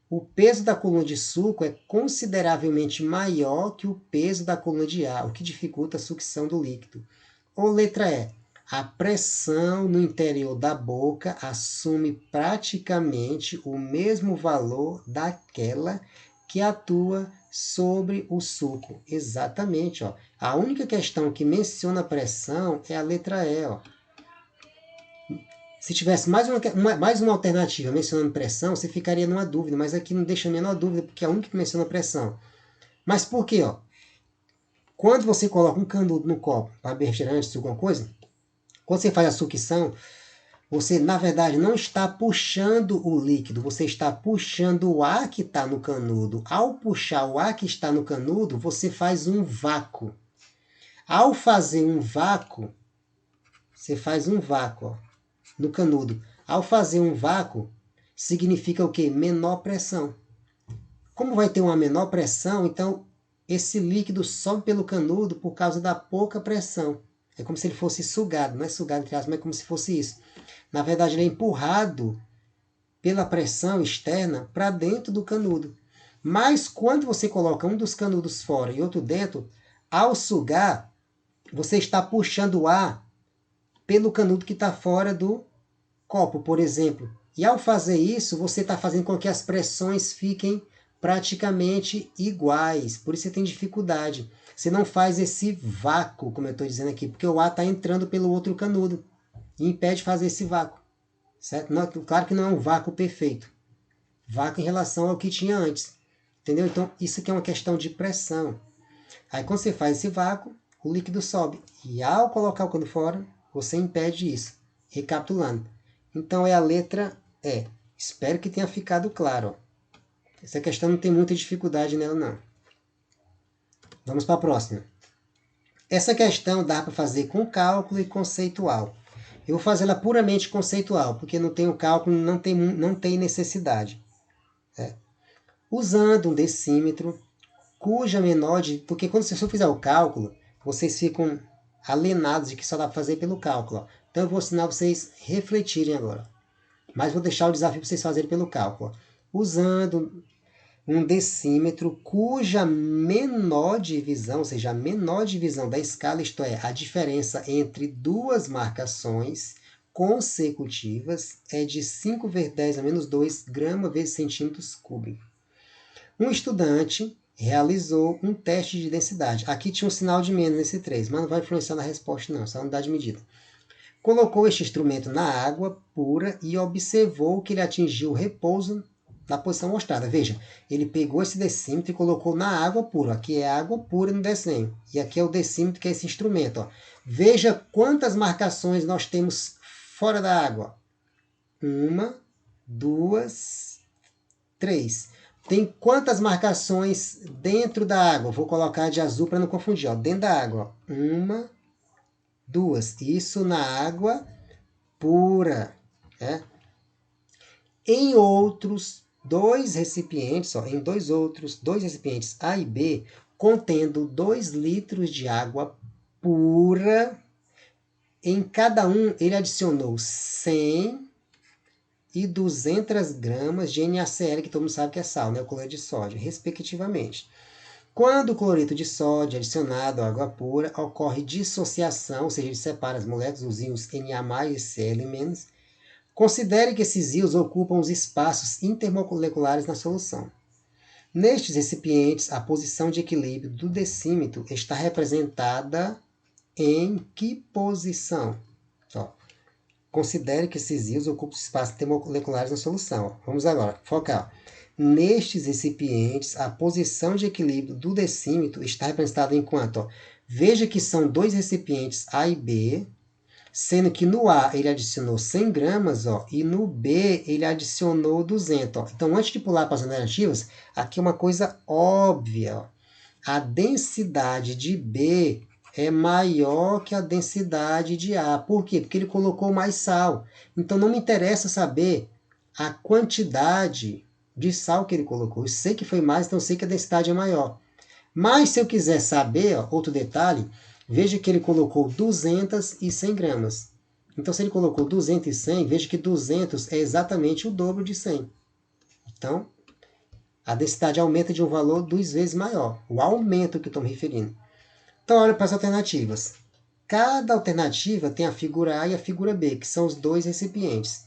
S1: O peso da coluna de suco é consideravelmente maior que o peso da coluna de ar, o que dificulta a sucção do líquido. Ou letra E. A pressão no interior da boca assume praticamente o mesmo valor daquela que atua sobre o suco. Exatamente. Ó. A única questão que menciona pressão é a letra E. Ó. Se tivesse mais uma alternativa mencionando pressão, você ficaria numa dúvida, mas aqui não deixa a menor dúvida, porque é a única que menciona pressão. Mas por quê? Ó? Quando você coloca um canudo no copo para beber refrigerante, alguma coisa, quando você faz a sucção, você, na verdade, não está puxando o líquido, você está puxando o ar que está no canudo. Ao puxar o ar que está no canudo, você faz um vácuo. Ao fazer um vácuo, você faz um vácuo ó, no canudo. Ao fazer um vácuo, significa o quê? Menor pressão. Como vai ter uma menor pressão, então esse líquido sobe pelo canudo por causa da pouca pressão. É como se ele fosse sugado, não é sugado entre aspas, mas é como se fosse isso. Na verdade, ele é empurrado pela pressão externa para dentro do canudo. Mas quando você coloca um dos canudos fora e outro dentro, ao sugar, você está puxando o ar pelo canudo que está fora do copo, por exemplo. E ao fazer isso, você está fazendo com que as pressões fiquem praticamente iguais. Por isso você tem dificuldade. Você não faz esse vácuo, como eu estou dizendo aqui, porque o ar está entrando pelo outro canudo e impede de fazer esse vácuo. Certo? Não, claro que não é um vácuo perfeito. Vácuo em relação ao que tinha antes. Entendeu? Então, isso aqui é uma questão de pressão. Aí, quando você faz esse vácuo, o líquido sobe. E ao colocar o canudo fora, você impede isso. Recapitulando. Então, é a letra E. Espero que tenha ficado claro. Essa questão não tem muita dificuldade nela, não. Vamos para a próxima. Essa questão dá para fazer com cálculo e conceitual. Eu vou fazer ela puramente conceitual, porque não tem o cálculo, não tem necessidade. Usando um decímetro, cuja menor de... Porque quando você for fizer o cálculo, vocês ficam alienados de que só dá para fazer pelo cálculo. Ó. Então eu vou ensinar vocês refletirem agora. Mas vou deixar o desafio para vocês fazerem pelo cálculo. Ó. Usando um decímetro cuja menor divisão, ou seja, a menor divisão da escala, isto é, a diferença entre duas marcações consecutivas é de 5 vezes 10 a menos 2 gramas vezes centímetros cúbicos. Um estudante realizou um teste de densidade. Aqui tinha um sinal de menos nesse 3, mas não vai influenciar na resposta não, só a unidade de medida. Colocou este instrumento na água pura e observou que ele atingiu o repouso na posição mostrada. Veja, ele pegou esse decímetro e colocou na água pura. Aqui é água pura no desenho. E aqui é o decímetro, que é esse instrumento. Ó. Veja quantas marcações nós temos fora da água. 1, 2, 3. Tem quantas marcações dentro da água? Vou colocar de azul para não confundir. Ó. Dentro da água. 1, 2. Isso na água pura. Né? Em outros dois recipientes, ó, em dois recipientes A e B, contendo 2 litros de água pura, em cada um ele adicionou 100 e 200 gramas de NaCl, que todo mundo sabe que é sal, né? O cloreto de sódio, respectivamente. Quando o cloreto de sódio é adicionado à água pura, ocorre dissociação, ou seja, ele separa as moléculas, os íons Na+, e Cl-. Considere que esses íons ocupam os espaços intermoleculares na solução. Nestes recipientes, a posição de equilíbrio do decímetro está representada em que posição? Ó, considere que esses íons ocupam os espaços intermoleculares na solução. Ó. Vamos agora focar. Nestes recipientes, a posição de equilíbrio do decímetro está representada em quanto? Ó. Veja que são dois recipientes A e B, sendo que no A ele adicionou 100 gramas, ó, e no B ele adicionou 200. Ó. Então, antes de pular para as alternativas, aqui é uma coisa óbvia. Ó. A densidade de B é maior que a densidade de A. Por quê? Porque ele colocou mais sal. Então, não me interessa saber a quantidade de sal que ele colocou. Eu sei que foi mais, então eu sei que a densidade é maior. Mas, se eu quiser saber, ó, outro detalhe, veja que ele colocou 200 e 100 gramas. Então, se ele colocou 200 e 100, veja que 200 é exatamente o dobro de 100. Então, a densidade aumenta de um valor 2 vezes maior. O aumento que eu estou me referindo. Então, olha para as alternativas. Cada alternativa tem a figura A e a figura B, que são os dois recipientes.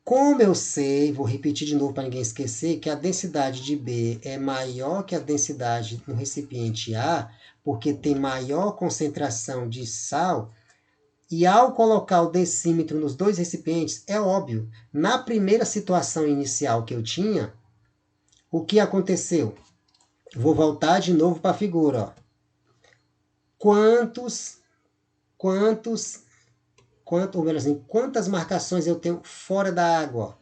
S1: Como eu sei, vou repetir de novo para ninguém esquecer, que a densidade de B é maior que a densidade no recipiente A, porque tem maior concentração de sal, E ao colocar o decímetro nos dois recipientes, é óbvio, na primeira situação inicial que eu tinha, o que aconteceu? Vou voltar de novo para a figura. Ó. Quantas marcações eu tenho fora da água? Ó?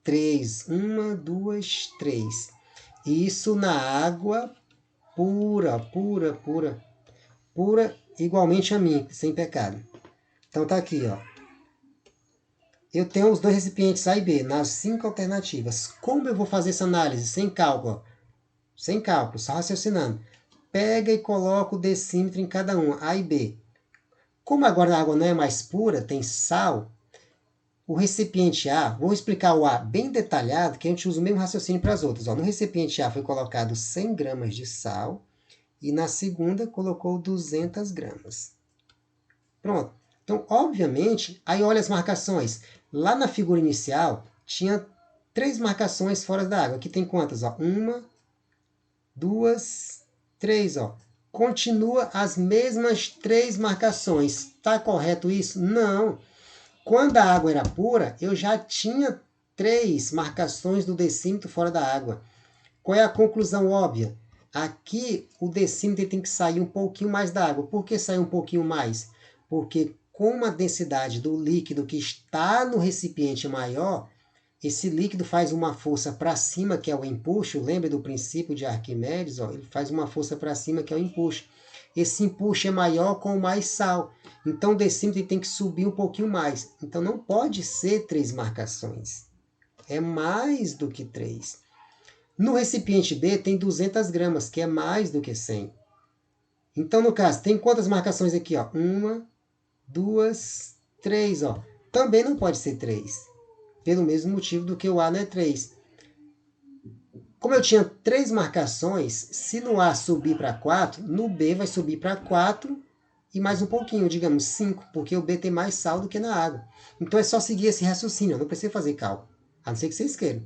S1: 3. 1, 2, 3. Isso na água pura, igualmente a mim, sem pecado. Então tá aqui, ó. Eu tenho os dois recipientes A e B nas 5 alternativas. Como eu vou fazer essa análise? Sem cálculo, ó. Sem cálculo, só raciocinando. Pega e coloca o decímetro em cada um, A e B. Como agora a água não é mais pura, tem sal, o recipiente A, vou explicar o A bem detalhado, que a gente usa o mesmo raciocínio para as outras. Ó, no recipiente A foi colocado 100 gramas de sal e na segunda colocou 200 gramas. Pronto. Então, obviamente, aí olha as marcações. Lá na figura inicial, tinha 3 marcações fora da água. Aqui tem quantas? Ó? 1, 2, 3. Ó. Continua as mesmas 3 marcações. Está correto isso? Não. Quando a água era pura, eu já tinha 3 marcações do decímetro fora da água. Qual é a conclusão óbvia? Aqui o decímetro tem que sair um pouquinho mais da água. Por que sair um pouquinho mais? Porque como a densidade do líquido que está no recipiente é maior, esse líquido faz uma força para cima, que é o empuxo. Lembra do princípio de Arquimedes? Ó? Ele faz uma força para cima, que é o empuxo. Esse empuxo é maior com mais sal. Então o decímetro tem que subir um pouquinho mais. Então não pode ser 3 marcações. É mais do que 3. No recipiente B tem 200 gramas, que é mais do que 100. Então, no caso, tem quantas marcações aqui? 1, 2, 3. Ó. Também não pode ser 3. Pelo mesmo motivo do que o A não é 3. Como eu tinha 3 marcações, se no A subir para 4, no B vai subir para 4 e mais um pouquinho, digamos 5, porque o B tem mais sal do que na água. Então é só seguir esse raciocínio, não precisa fazer cálculo, a não ser que vocês queiram.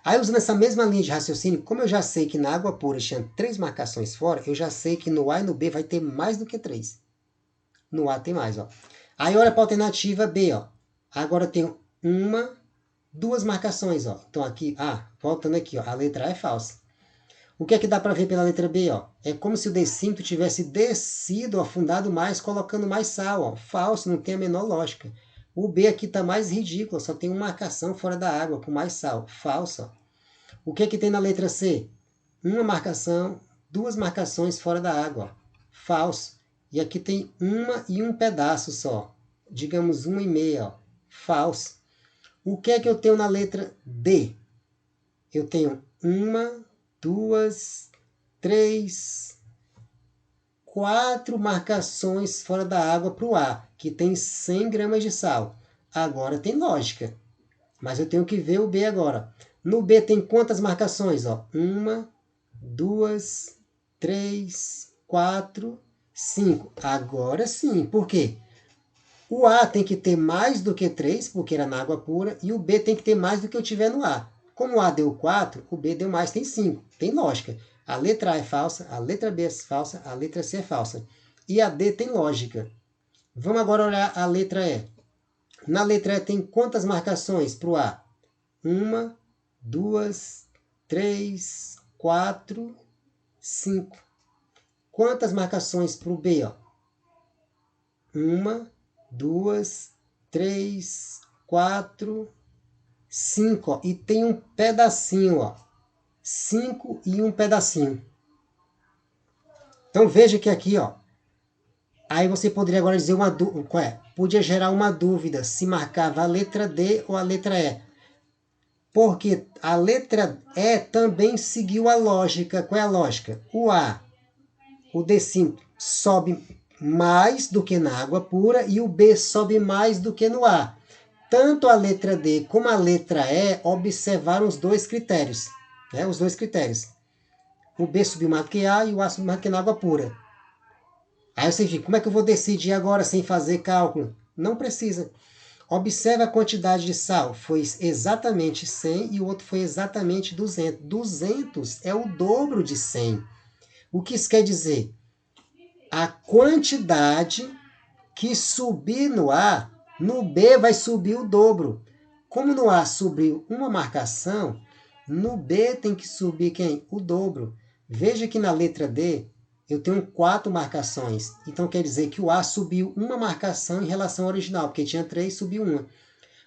S1: Aí, usando essa mesma linha de raciocínio, como eu já sei que na água pura tinha 3 marcações fora, eu já sei que no A e no B vai ter mais do que 3. No A tem mais, ó. Aí, olha para a alternativa B, ó. Agora eu tenho 1, 2 marcações, ó. Então, aqui, voltando aqui, ó, a letra A é falsa. O que é que dá para ver pela letra B, ó? É como se o decímetro tivesse descido, afundado mais, colocando mais sal, ó. Falso, não tem a menor lógica. O B aqui está mais ridículo, só tem uma marcação fora da água, com mais sal. Falsa. O que é que tem na letra C? Uma marcação, 2 marcações fora da água. Ó. Falso. E aqui tem 1 e um pedaço só. Digamos 1,5. Ó. Falso. O que é que eu tenho na letra D? Eu tenho 1, 2, 3, 4 marcações fora da água para o A, que tem 100 gramas de sal. Agora tem lógica, mas eu tenho que ver o B agora. No B tem quantas marcações? 1, 2, 3, 4, 5. Agora sim, por quê? O A tem que ter mais do que 3, porque era na água pura, e o B tem que ter mais do que eu tiver no A. Como o A deu 4, o B deu mais, tem 5. Tem lógica. A letra A é falsa, a letra B é falsa, a letra C é falsa. E a D tem lógica. Vamos agora olhar a letra E. Na letra E tem quantas marcações para o A? 1, 2, 3, 4, 5. Quantas marcações para o B? 1, 2, 3, 4, 5. E tem um pedacinho. 5 e um pedacinho. Então veja que aqui, aí você poderia agora dizer uma dúvida. Qual é? Podia gerar uma dúvida se marcava a letra D ou a letra E. Porque a letra E também seguiu a lógica. Qual é a lógica? O A, o decímetro, sobe mais do que na água pura e o B sobe mais do que no A. Tanto a letra D como a letra E observaram os dois critérios. Os dois critérios. O B subiu mais do que A e o A subiu mais do que na água pura. Aí você diz, como é que eu vou decidir agora sem fazer cálculo? Não precisa. Observe a quantidade de sal. Foi exatamente 100 e o outro foi exatamente 200. 200 é o dobro de 100. O que isso quer dizer? A quantidade que subir no A, no B vai subir o dobro. Como no A subiu uma marcação, no B tem que subir quem? O dobro. Veja que na letra D eu tenho 4 marcações. Então quer dizer que o A subiu uma marcação em relação ao original, porque tinha 3, subiu uma.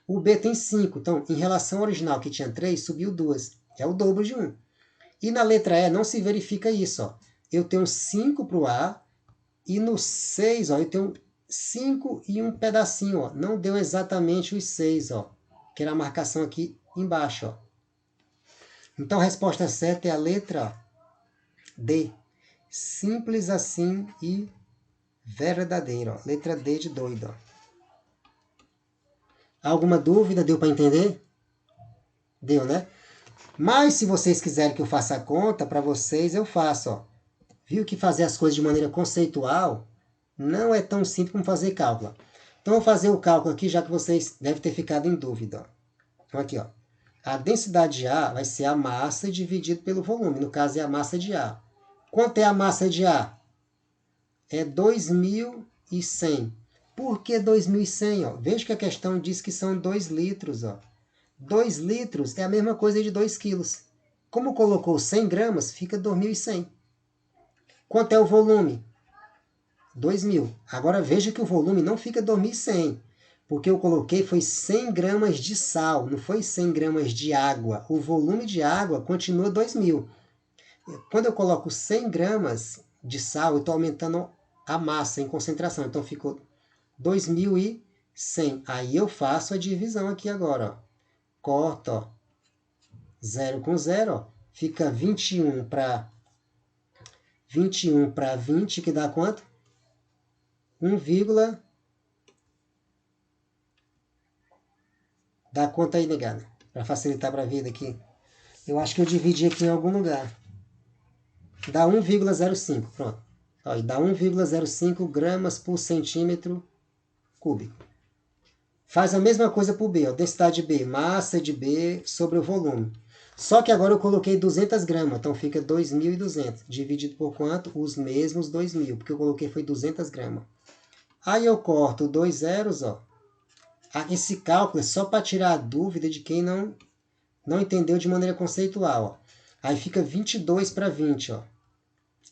S1: O B tem 5, então em relação ao original que tinha 3, subiu 2. É o dobro de 1. E na letra E não se verifica isso. Ó. Eu tenho 5 para o A e no 6 ó, eu tenho 5 e um pedacinho. Ó. Não deu exatamente os 6, ó, que era a marcação aqui embaixo. Ó. Então a resposta certa é a letra D. Simples assim e verdadeiro. Ó. Letra D de doido. Ó. Alguma dúvida? Deu para entender? Deu, né? Mas se vocês quiserem que eu faça a conta, para vocês eu faço. Ó. Viu que fazer as coisas de maneira conceitual não é tão simples como fazer cálculo. Então eu vou fazer o cálculo aqui, já que vocês devem ter ficado em dúvida. Ó. Então aqui, ó. A densidade de A vai ser a massa dividido pelo volume. No caso, é a massa de A. Quanto é a massa de A? É 2.100. Por que 2.100? Ó? Veja que a questão diz que são 2 litros. Ó. 2 litros é a mesma coisa de 2 quilos. Como colocou 100 gramas, fica 2.100. Quanto é o volume? 2.000. Agora veja que o volume não fica 2.100. Porque eu coloquei foi 100 gramas de sal, não foi 100 gramas de água. O volume de água continua 2.000. Quando eu coloco 100 gramas de sal, eu estou aumentando a massa em concentração. Então ficou 2.100. Aí eu faço a divisão aqui agora. Ó. Corto, ó, 0 com 0, ó, fica 21 para 20, que dá quanto? 1, dá conta aí, negada, para facilitar para a vida aqui. Eu acho que eu dividi aqui em algum lugar. Dá 1,05, pronto. Ó, e dá 1,05 gramas por centímetro cúbico. Faz a mesma coisa para o B, ó, densidade de B, massa de B sobre o volume. Só que agora eu coloquei 200 gramas, então fica 2.200. Dividido por quanto? Os mesmos 2.000, porque eu coloquei foi 200 gramas. Aí eu corto 2 zeros, ó. Esse cálculo é só para tirar a dúvida de quem não entendeu de maneira conceitual. Ó. Aí fica 22 para 20. Ó.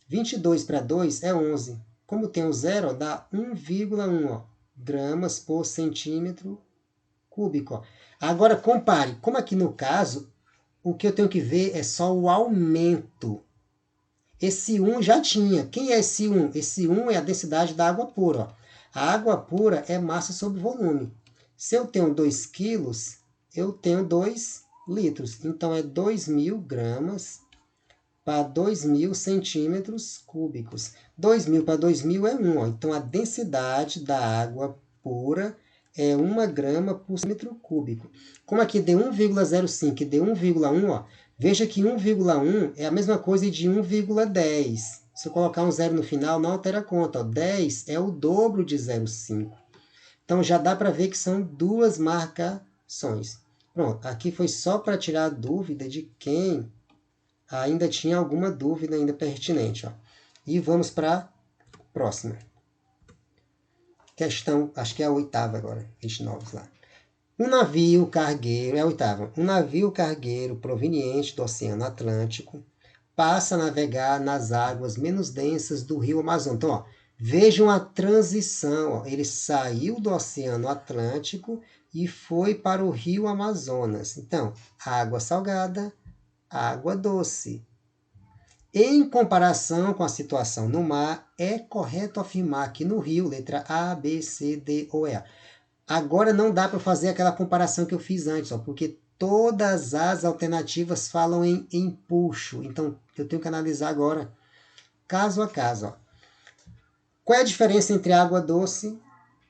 S1: 22 para 2 é 11. Como tem um zero, ó, dá 1,1 gramas por centímetro cúbico. Ó. Agora compare. Como aqui no caso, o que eu tenho que ver é só o aumento. Esse 1 já tinha. Quem é esse 1? Esse 1 é a densidade da água pura. Ó. A água pura é massa sobre volume. Se eu tenho 2 quilos, eu tenho 2 litros. Então, é 2.000 gramas para 2.000 centímetros cúbicos. 2.000 para 2.000 é 1. Ó. Então, a densidade da água pura é 1 grama por centímetro cúbico. Como aqui deu 1,05 e deu 1,1, ó, veja que 1,1 é a mesma coisa de 1,10. Se eu colocar um zero no final, não altera a conta. Ó. 10 é o dobro de 0,5. Então, já dá para ver que são 2 marcações. Pronto, aqui foi só para tirar a dúvida de quem ainda tinha alguma dúvida ainda pertinente. Ó. E vamos para a próxima. Questão, acho que é a 8ª agora, 29 lá. Um navio cargueiro, é a 8ª. Um navio cargueiro proveniente do Oceano Atlântico passa a navegar nas águas menos densas do rio Amazonas. Então, ó, vejam a transição. Ó. Ele saiu do Oceano Atlântico e foi para o rio Amazonas. Então, água salgada, água doce. Em comparação com a situação no mar, é correto afirmar que no rio, letra A, B, C, D ou E. Agora não dá para fazer aquela comparação que eu fiz antes, ó, porque todas as alternativas falam em empuxo. Então, eu tenho que analisar agora, caso a caso. Ó. Qual é a diferença entre água doce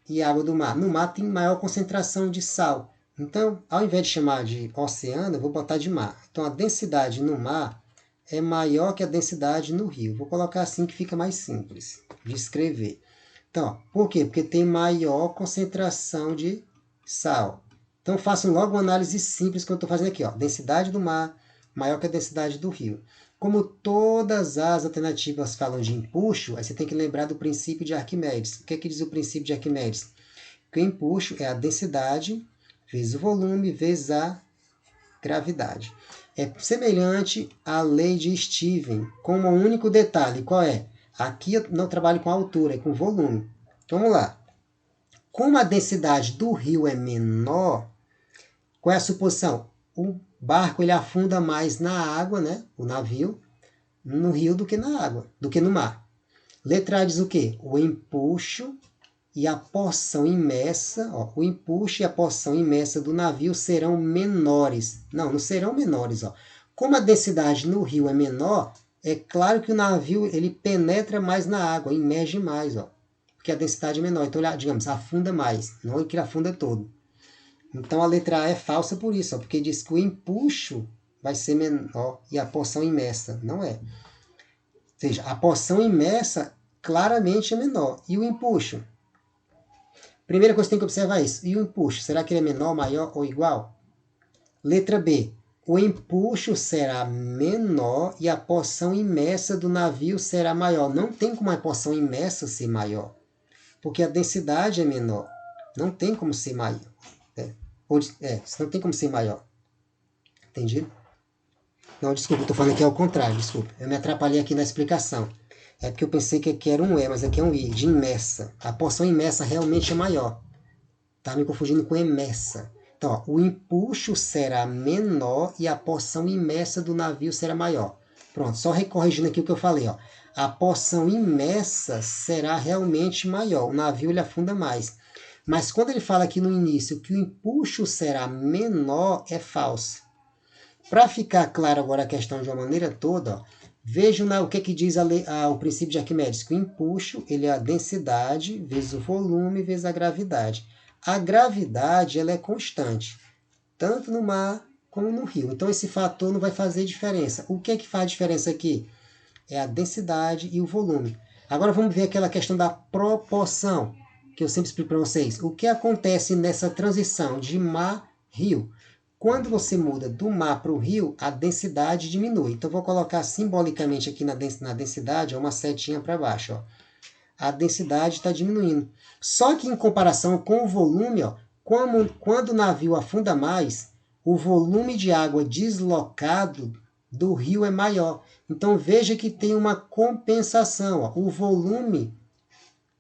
S1: e água do mar? No mar tem maior concentração de sal. Então, ao invés de chamar de oceano, eu vou botar de mar. Então, a densidade no mar é maior que a densidade no rio. Vou colocar assim que fica mais simples de escrever. Então, por quê? Porque tem maior concentração de sal. Então, façam logo uma análise simples que eu estou fazendo aqui. Ó. Densidade do mar maior que a densidade do rio. Como todas as alternativas falam de empuxo, aí você tem que lembrar do princípio de Arquimedes. O que é que diz o princípio de Arquimedes? Que o empuxo é a densidade vezes o volume vezes a gravidade. É semelhante à lei de Steven, com um único detalhe. Qual é? Aqui eu não trabalho com altura, é com volume. Então, vamos lá. Como a densidade do rio é menor, qual é a suposição? O barco ele afunda mais na água, né? O navio, no rio do que na água, do que no mar. Letra A diz o quê? O empuxo e a porção imersa, ó, o empuxo e a porção imersa do navio serão menores. Não, não serão menores. Ó. Como a densidade no rio é menor, é claro que o navio ele penetra mais na água, imerge mais, ó, porque a densidade é menor. Então, ele, digamos, afunda mais, não é que ele afunda todo. Então, a letra A é falsa por isso, ó, porque diz que o empuxo vai ser menor e a porção imersa. Não é. Ou seja, a porção imersa claramente é menor. E o empuxo? Primeira coisa que tem que observar é isso. E o empuxo? Será que ele é menor, maior ou igual? Letra B. O empuxo será menor e a porção imersa do navio será maior. Não tem como a porção imersa ser maior, porque a densidade é menor. Não tem como ser maior. Não tem como ser maior. Entendido? Não, desculpa, estou falando aqui ao contrário, desculpa. Eu me atrapalhei aqui na explicação. É porque eu pensei que aqui era um E, mas aqui é um I, de imersa. A porção imersa realmente é maior. Tá me confundindo com imersa. Então, ó, o empuxo será menor e a porção imersa do navio será maior. Pronto, só recorrigindo aqui o que eu falei. Ó. A porção imersa será realmente maior. O navio ele afunda mais. Mas quando ele fala aqui no início que o empuxo será menor, é falso. Para ficar claro agora a questão de uma maneira toda, ó, vejam o que diz o princípio de Arquimedes, que o empuxo ele é a densidade vezes o volume vezes a gravidade. A gravidade ela é constante, tanto no mar como no rio. Então, esse fator não vai fazer diferença. O que é que faz diferença aqui? É a densidade e o volume. Agora, vamos ver aquela questão da proporção, que eu sempre explico para vocês. O que acontece nessa transição de mar-rio? Quando você muda do mar para o rio, a densidade diminui. Então, vou colocar simbolicamente aqui na densidade uma setinha para baixo. Ó. A densidade está diminuindo. Só que em comparação com o volume, ó, quando o navio afunda mais, o volume de água deslocado do rio é maior. Então veja que tem uma compensação. Ó. O volume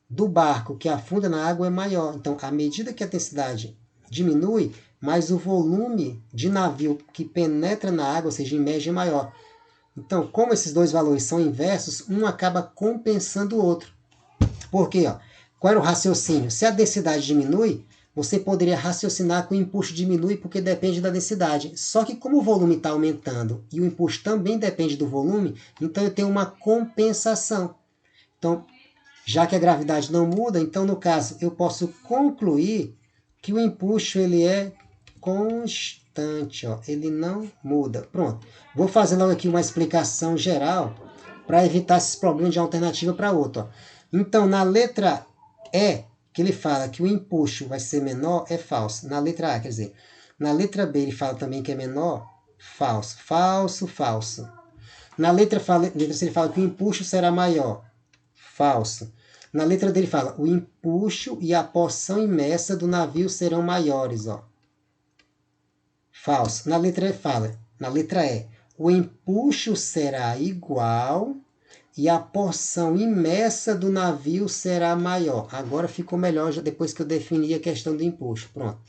S1: do barco que afunda na água é maior. Então, à medida que a densidade diminui, mais o volume de navio que penetra na água, ou seja, imerge, é maior. Então, como esses dois valores são inversos, um acaba compensando o outro. Por quê? Ó? Qual era o raciocínio? Se a densidade diminui, você poderia raciocinar que o empuxo diminui porque depende da densidade. Só que como o volume está aumentando e o empuxo também depende do volume, então eu tenho uma compensação. Então, já que a gravidade não muda, então no caso eu posso concluir que o empuxo ele é constante, ó, ele não muda. Pronto. Vou fazer logo aqui uma explicação geral para evitar esses problemas de alternativa para outra. Ó. Então, na letra E, que ele fala que o empuxo vai ser menor, é falso. Na letra A, quer dizer, na letra B ele fala também que é menor, falso. Falso, falso. Na letra C ele fala que o empuxo será maior, falso. Na letra D ele fala, o empuxo e a porção imersa do navio serão maiores, ó. Falso. Na letra E, o empuxo será igual e a porção imersa do navio será maior. Agora ficou melhor já depois que eu defini a questão do empuxo. Pronto.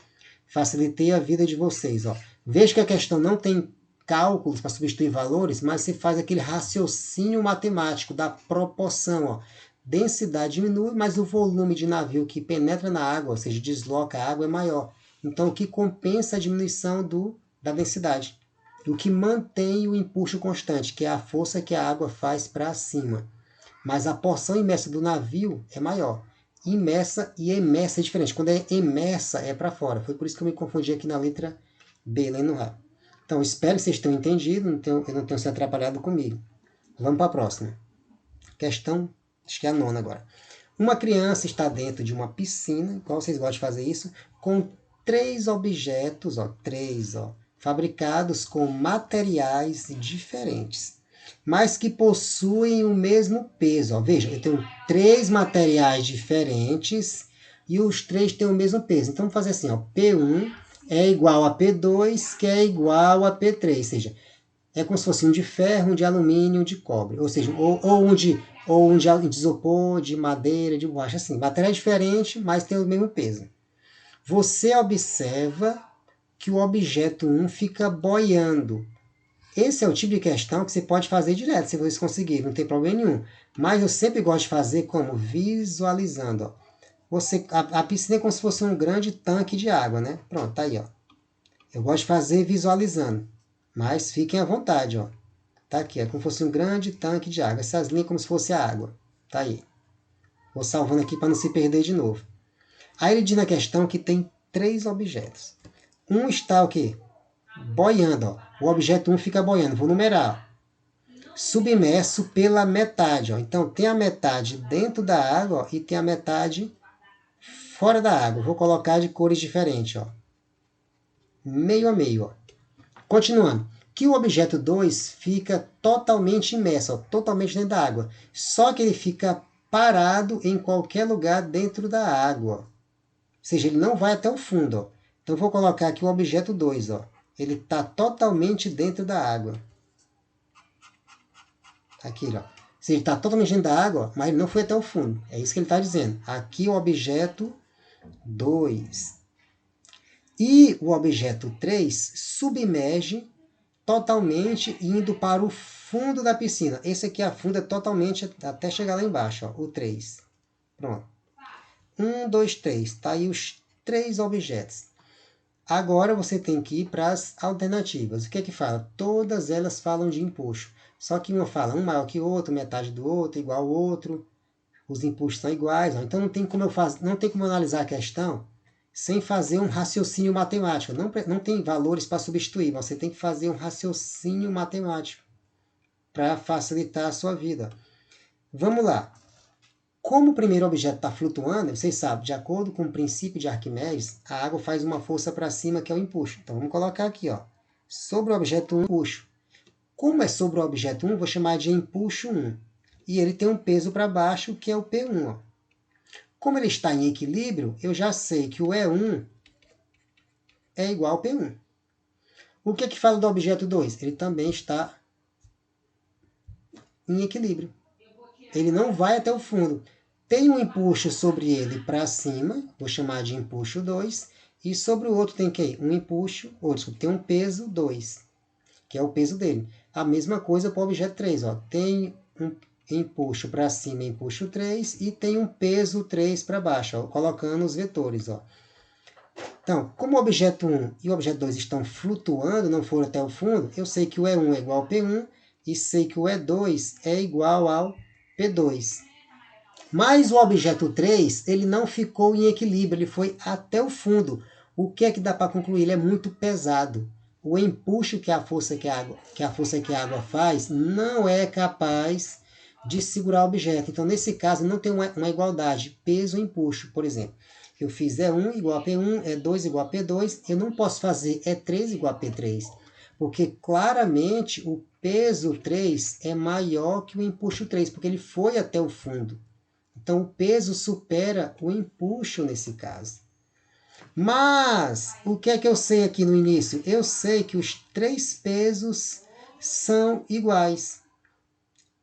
S1: Facilitei a vida de vocês. Ó. Veja que a questão não tem cálculos para substituir valores, mas você faz aquele raciocínio matemático da proporção. Ó. Densidade diminui, mas o volume de navio que penetra na água, ou seja, desloca a água, é maior. Então, o que compensa a diminuição da densidade? O que mantém o empuxo constante, que é a força que a água faz para cima. Mas a porção imersa do navio é maior. Imersa e emersa é diferente. Quando é emersa, é para fora. Foi por isso que eu me confundi aqui na letra B, lendo rápido. Então, espero que vocês tenham entendido, eu não tenho se atrapalhado comigo. Vamos para a próxima. Questão, acho que é a 9ª agora. Uma criança está dentro de uma piscina, qual vocês gostam de fazer isso, com 3 objetos, ó, fabricados com materiais diferentes. mas que possuem o mesmo peso. Ó, veja, eu tenho 3 materiais diferentes e os 3 têm o mesmo peso. Então, vamos fazer assim, ó, P1 é igual a P2, que é igual a P3, ou seja, é como se fosse um de ferro, um de alumínio, um de cobre, ou seja, ou um de isopor, de madeira, de borracha, assim, matéria diferente, mas tem o mesmo peso. Você observa que o objeto 1 fica boiando. Esse é o tipo de questão que você pode fazer direto, se vocês conseguirem, não tem problema nenhum. Mas eu sempre gosto de fazer como visualizando. Ó. A piscina é como se fosse um grande tanque de água, né? Pronto, tá aí, ó. Eu gosto de fazer visualizando, mas fiquem à vontade, ó. Tá aqui, é como se fosse um grande tanque de água. Essas linhas como se fosse a água. Tá aí. Vou salvando aqui para não se perder de novo. Aí ele diz na questão que tem 3 objetos. Um está o quê? Boiando, ó. O objeto 1 fica boiando. Vou numerar. Submerso pela metade, ó. Então tem a metade dentro da água, ó, e tem a metade fora da água. Vou colocar de cores diferentes, ó. Meio a meio, ó. Continuando. Que o objeto 2 fica totalmente imerso, ó, totalmente dentro da água. Só que ele fica parado em qualquer lugar dentro da água. Ó. Ou seja, ele não vai até o fundo. Ó. Então vou colocar aqui o objeto 2. Ó. Ele está totalmente dentro da água. Aqui, ó. Se ele está totalmente dentro da água, mas ele não foi até o fundo. É isso que ele está dizendo. Aqui o objeto 2. E o objeto 3 submerge totalmente indo para o fundo da piscina. Esse aqui afunda totalmente até chegar lá embaixo, ó, o 3. Pronto. 1, 2, 3. Está aí os 3 objetos. Agora você tem que ir para as alternativas. O que é que fala? Todas elas falam de empuxo. Só que uma fala um maior que o outro, metade do outro, igual ao outro. Os empuxos são iguais. Ó. Então não tem como eu analisar a questão sem fazer um raciocínio matemático. Não tem valores para substituir. Você tem que fazer um raciocínio matemático para facilitar a sua vida. Vamos lá. Como o primeiro objeto está flutuando, vocês sabem, de acordo com o princípio de Arquimedes, a água faz uma força para cima, que é o empuxo. Então, vamos colocar aqui, ó, sobre o objeto 1, empuxo. Como é sobre o objeto 1, vou chamar de empuxo 1. E ele tem um peso para baixo, que é o P1. Ó. Como ele está em equilíbrio, eu já sei que o E1 é igual ao P1. O que é que fala do objeto 2? Ele também está em equilíbrio. Ele não vai até o fundo. Tem um empuxo sobre ele para cima, vou chamar de empuxo 2, e sobre o outro tem que um empuxo, tem um peso 2, que é o peso dele. A mesma coisa para o objeto 3, ó. Tem um empuxo para cima, empuxo 3, e tem um peso 3 para baixo, ó, colocando os vetores. Ó. Então, como o objeto 1 e o objeto 2 estão flutuando, não foram até o fundo, eu sei que o E1 é igual ao P1 e sei que o E2 é igual ao P2. Mas o objeto 3, ele não ficou em equilíbrio, ele foi até o fundo. O que é que dá para concluir? Ele é muito pesado. O empuxo que a força que a água faz não é capaz de segurar o objeto. Então, nesse caso, não tem uma igualdade peso-empuxo, por exemplo. Eu fiz E1 igual a P1, E2 igual a P2, eu não posso fazer E3 igual a P3, porque claramente o peso 3 é maior que o empuxo 3, porque ele foi até o fundo. Então, o peso supera o empuxo nesse caso. Mas, o que é que eu sei aqui no início? Eu sei que os 3 pesos são iguais.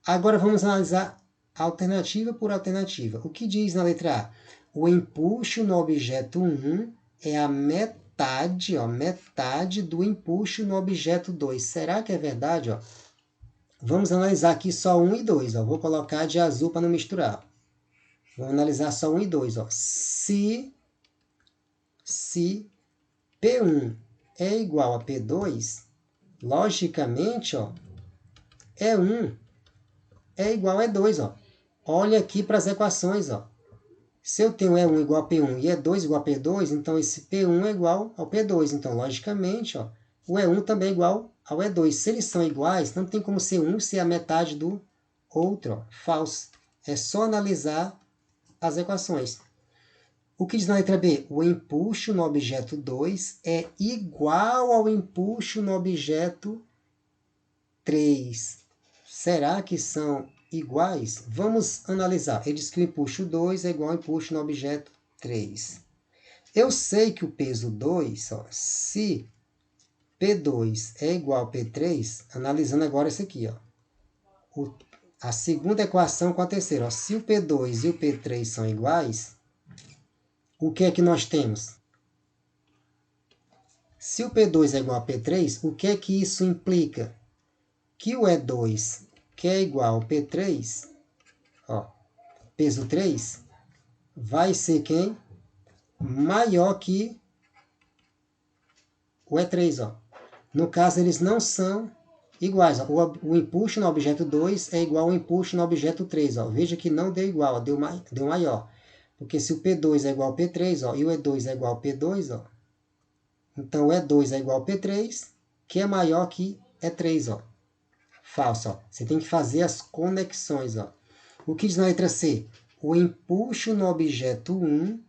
S1: Agora, vamos analisar alternativa por alternativa. O que diz na letra A? O empuxo no objeto 1 é a metade, ó, metade do empuxo no objeto 2. Será que é verdade? Ó? Vamos analisar aqui só 1 e 2. Ó. Vou colocar de azul para não misturar. Vamos analisar só 1 e 2. Ó. Se P1 é igual a P2, logicamente, ó, E1 é igual a E2. Ó. Olha aqui para as equações. Ó. Se eu tenho E1 igual a P1 e E2 igual a P2, então esse P1 é igual ao P2. Então, logicamente, ó, o E1 também é igual ao E2. Se eles são iguais, não tem como ser um ser a metade do outro. Ó. Falso. É só analisar as equações. O que diz na letra B? O empuxo no objeto 2 é igual ao empuxo no objeto 3. será que são iguais? Vamos analisar. Ele diz que o empuxo 2 é igual ao empuxo no objeto 3. Eu sei que o peso 2, ó, se P2 é igual a P3, analisando agora isso aqui, ó. A segunda equação com a terceira. Ó, se o P2 e o P3 são iguais, o que é que nós temos? Se o P2 é igual a P3, o que é que isso implica? Que o E2, que é igual ao P3, ó, peso 3, vai ser quem? Maior que o E3. Ó. No caso, eles não são iguais. Ó. O empuxo no objeto 2 é igual ao empuxo no objeto 3. Ó. Veja que não deu igual, ó, deu maior. Porque se o P2 é igual ao P3, ó, e o E2 é igual ao P2, ó, então o E2 é igual ao P3, que é maior que E3. Ó. Falso. Ó. Você tem que fazer as conexões. Ó. O que diz na letra C? O empuxo no objeto 1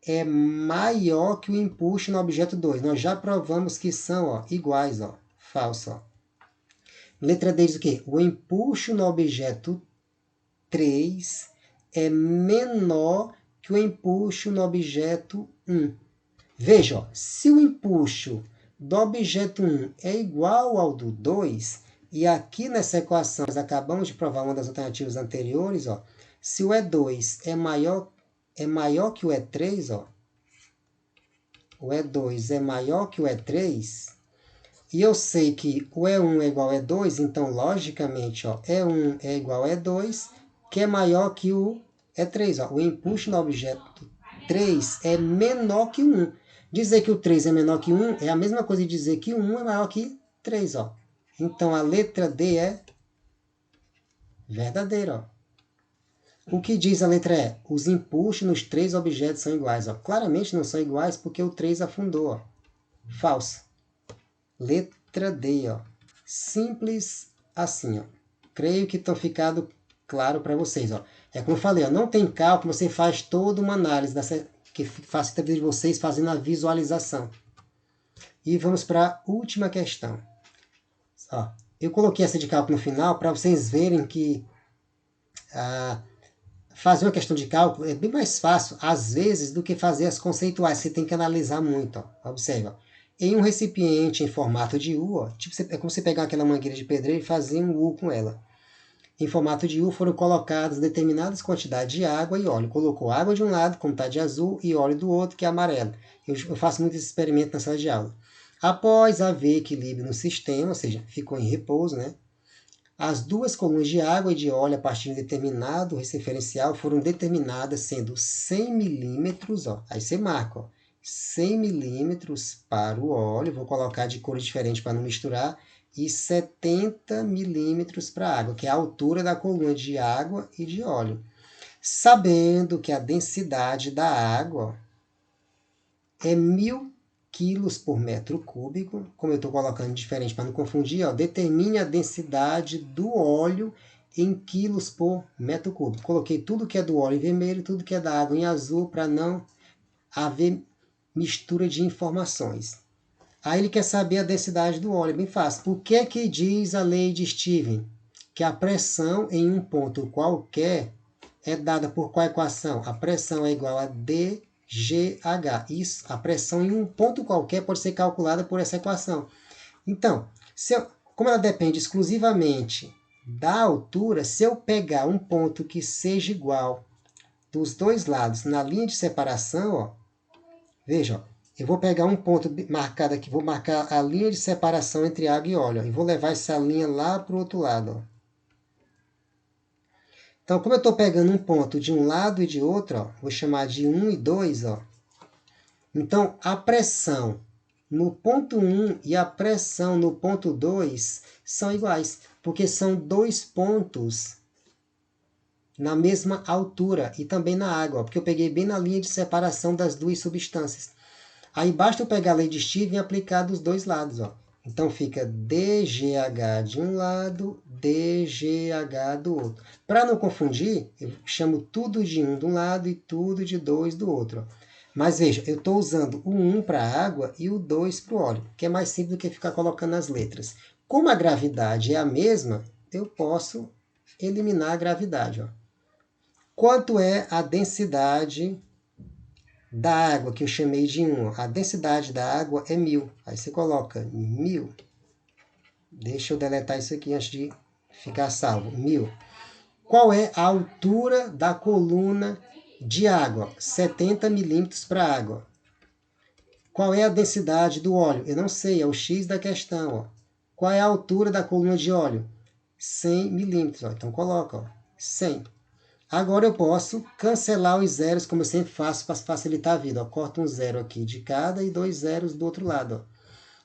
S1: é maior que o empuxo no objeto 2. Nós já provamos que são, ó, iguais. Ó. Falso. Ó. Letra D diz o quê? O empuxo no objeto 3 é menor que o empuxo no objeto 1. Veja, ó, se o empuxo do objeto 1 é igual ao do 2, e aqui nessa equação nós acabamos de provar uma das alternativas anteriores, ó, se o E2 é maior que o E3, ó, o E2 é maior que o E3, e eu sei que o E1 é igual ao E2, então, logicamente, ó, E1 é igual a E2, que é maior que o E3. Ó. O empuxo no objeto 3 é menor que o 1. Dizer que o 3 é menor que 1 é a mesma coisa de dizer que o 1 é maior que 3. Ó. Então, a letra D é verdadeira. Ó. O que diz a letra E? Os empuxos nos 3 objetos são iguais. Ó. Claramente não são iguais porque o 3 afundou. Ó. Falso. Letra D. Ó. Simples assim. Ó. Creio que está ficado claro para vocês. Ó. É como eu falei, ó, não tem cálculo, você faz toda uma análise que facilita a vida de vocês fazendo a visualização. E vamos para a última questão. Ó, eu coloquei essa de cálculo no final para vocês verem que fazer uma questão de cálculo é bem mais fácil, às vezes, do que fazer as conceituais. Você tem que analisar muito. Ó. Observa. Em um recipiente em formato de U, ó, tipo, é como você pegar aquela mangueira de pedreiro e fazer um U com ela. Em formato de U foram colocadas determinadas quantidades de água e óleo. Colocou água de um lado, como está de azul, e óleo do outro, que é amarelo. Eu faço muito esse experimento na sala de aula. Após haver equilíbrio no sistema, ou seja, ficou em repouso, né? As duas colunas de água e de óleo a partir de determinado referencial foram determinadas sendo 100 milímetros, ó, aí você marca, ó, 100 milímetros para o óleo, vou colocar de cores diferentes para não misturar, e 70 milímetros para a água, que é a altura da coluna de água e de óleo. Sabendo que a densidade da água é 1000 quilos por metro cúbico, como eu estou colocando diferente para não confundir, ó, determine a densidade do óleo em quilos por metro cúbico. Coloquei tudo que é do óleo em vermelho e tudo que é da água em azul para não haver mistura de informações. Aí ele quer saber a densidade do óleo, é bem fácil. O que é que diz a lei de Steven? Que a pressão em um ponto qualquer é dada por qual equação? A pressão é igual a dGH. Isso, a pressão em um ponto qualquer pode ser calculada por essa equação. Então, como ela depende exclusivamente da altura, se eu pegar um ponto que seja igual dos dois lados na linha de separação, ó, veja, ó, eu vou pegar um ponto marcado aqui, vou marcar a linha de separação entre água e óleo, ó, e vou levar essa linha lá para o outro lado. Ó. Então, como eu estou pegando um ponto de um lado e de outro, ó, vou chamar de 1 e 2, ó. Então, a pressão no ponto 1 e a pressão no ponto 2 são iguais, porque são dois pontos na mesma altura e também na água, porque eu peguei bem na linha de separação das duas substâncias. Aí basta eu pegar a lei de Steven e aplicar dos dois lados. Ó. Então fica dGH de um lado, dGH do outro. Para não confundir, eu chamo tudo de 1 de um lado e tudo de 2 do outro. Ó. Mas veja, eu estou usando o 1 para a água e o 2 para o óleo, que é mais simples do que ficar colocando as letras. Como a gravidade é a mesma, eu posso eliminar a gravidade. Ó. Quanto é a densidade da água, que eu chamei de 1? A densidade da água é 1000. Aí você coloca 1000. Deixa eu deletar isso aqui antes de ficar salvo. 1000. Qual é a altura da coluna de água? 70 milímetros para água. Qual é a densidade do óleo? Eu não sei, é o X da questão. Ó. Qual é a altura da coluna de óleo? 100 milímetros. Ó. Então coloca, ó, 100. Agora eu posso cancelar os zeros, como eu sempre faço para facilitar a vida. Ó. Corto um zero aqui de cada e 2 zeros do outro lado. Ó.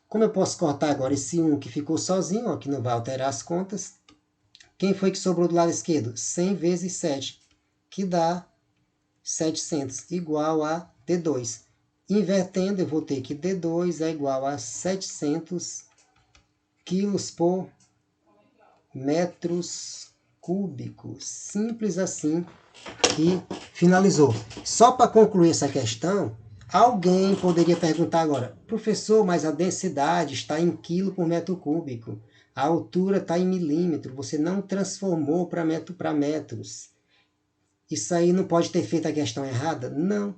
S1: Como eu posso cortar agora esse 1 que ficou sozinho, ó, que não vai alterar as contas? Quem foi que sobrou do lado esquerdo? 100 vezes 7, que dá 700, igual a D2. Invertendo, eu vou ter que D2 é igual a 700 quilos por metros cúbicos. Simples assim. E finalizou. Só para concluir essa questão, alguém poderia perguntar agora, professor, mas a densidade está em quilo por metro cúbico. A altura está em milímetro. Você não transformou para metros. Isso aí não pode ter feito a questão errada? Não.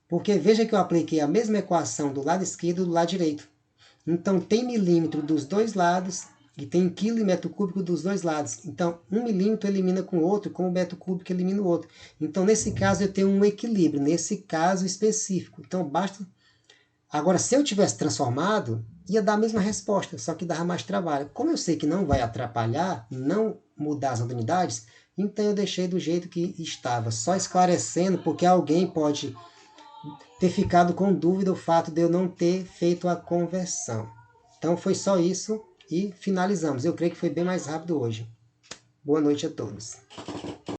S1: Porque veja que eu apliquei a mesma equação do lado esquerdo e do lado direito. Então, tem milímetro dos dois lados e tem quilo e metro cúbico dos dois lados. Então, um milímetro elimina com o outro, como o metro cúbico elimina o outro. Então, nesse caso, eu tenho um equilíbrio, nesse caso específico. Então, basta... Agora, se eu tivesse transformado, ia dar a mesma resposta, só que dava mais trabalho. Como eu sei que não vai atrapalhar, não mudar as unidades, então eu deixei do jeito que estava, só esclarecendo, porque alguém pode ter ficado com dúvida o fato de eu não ter feito a conversão. Então foi só isso e finalizamos. Eu creio que foi bem mais rápido hoje. Boa noite a todos.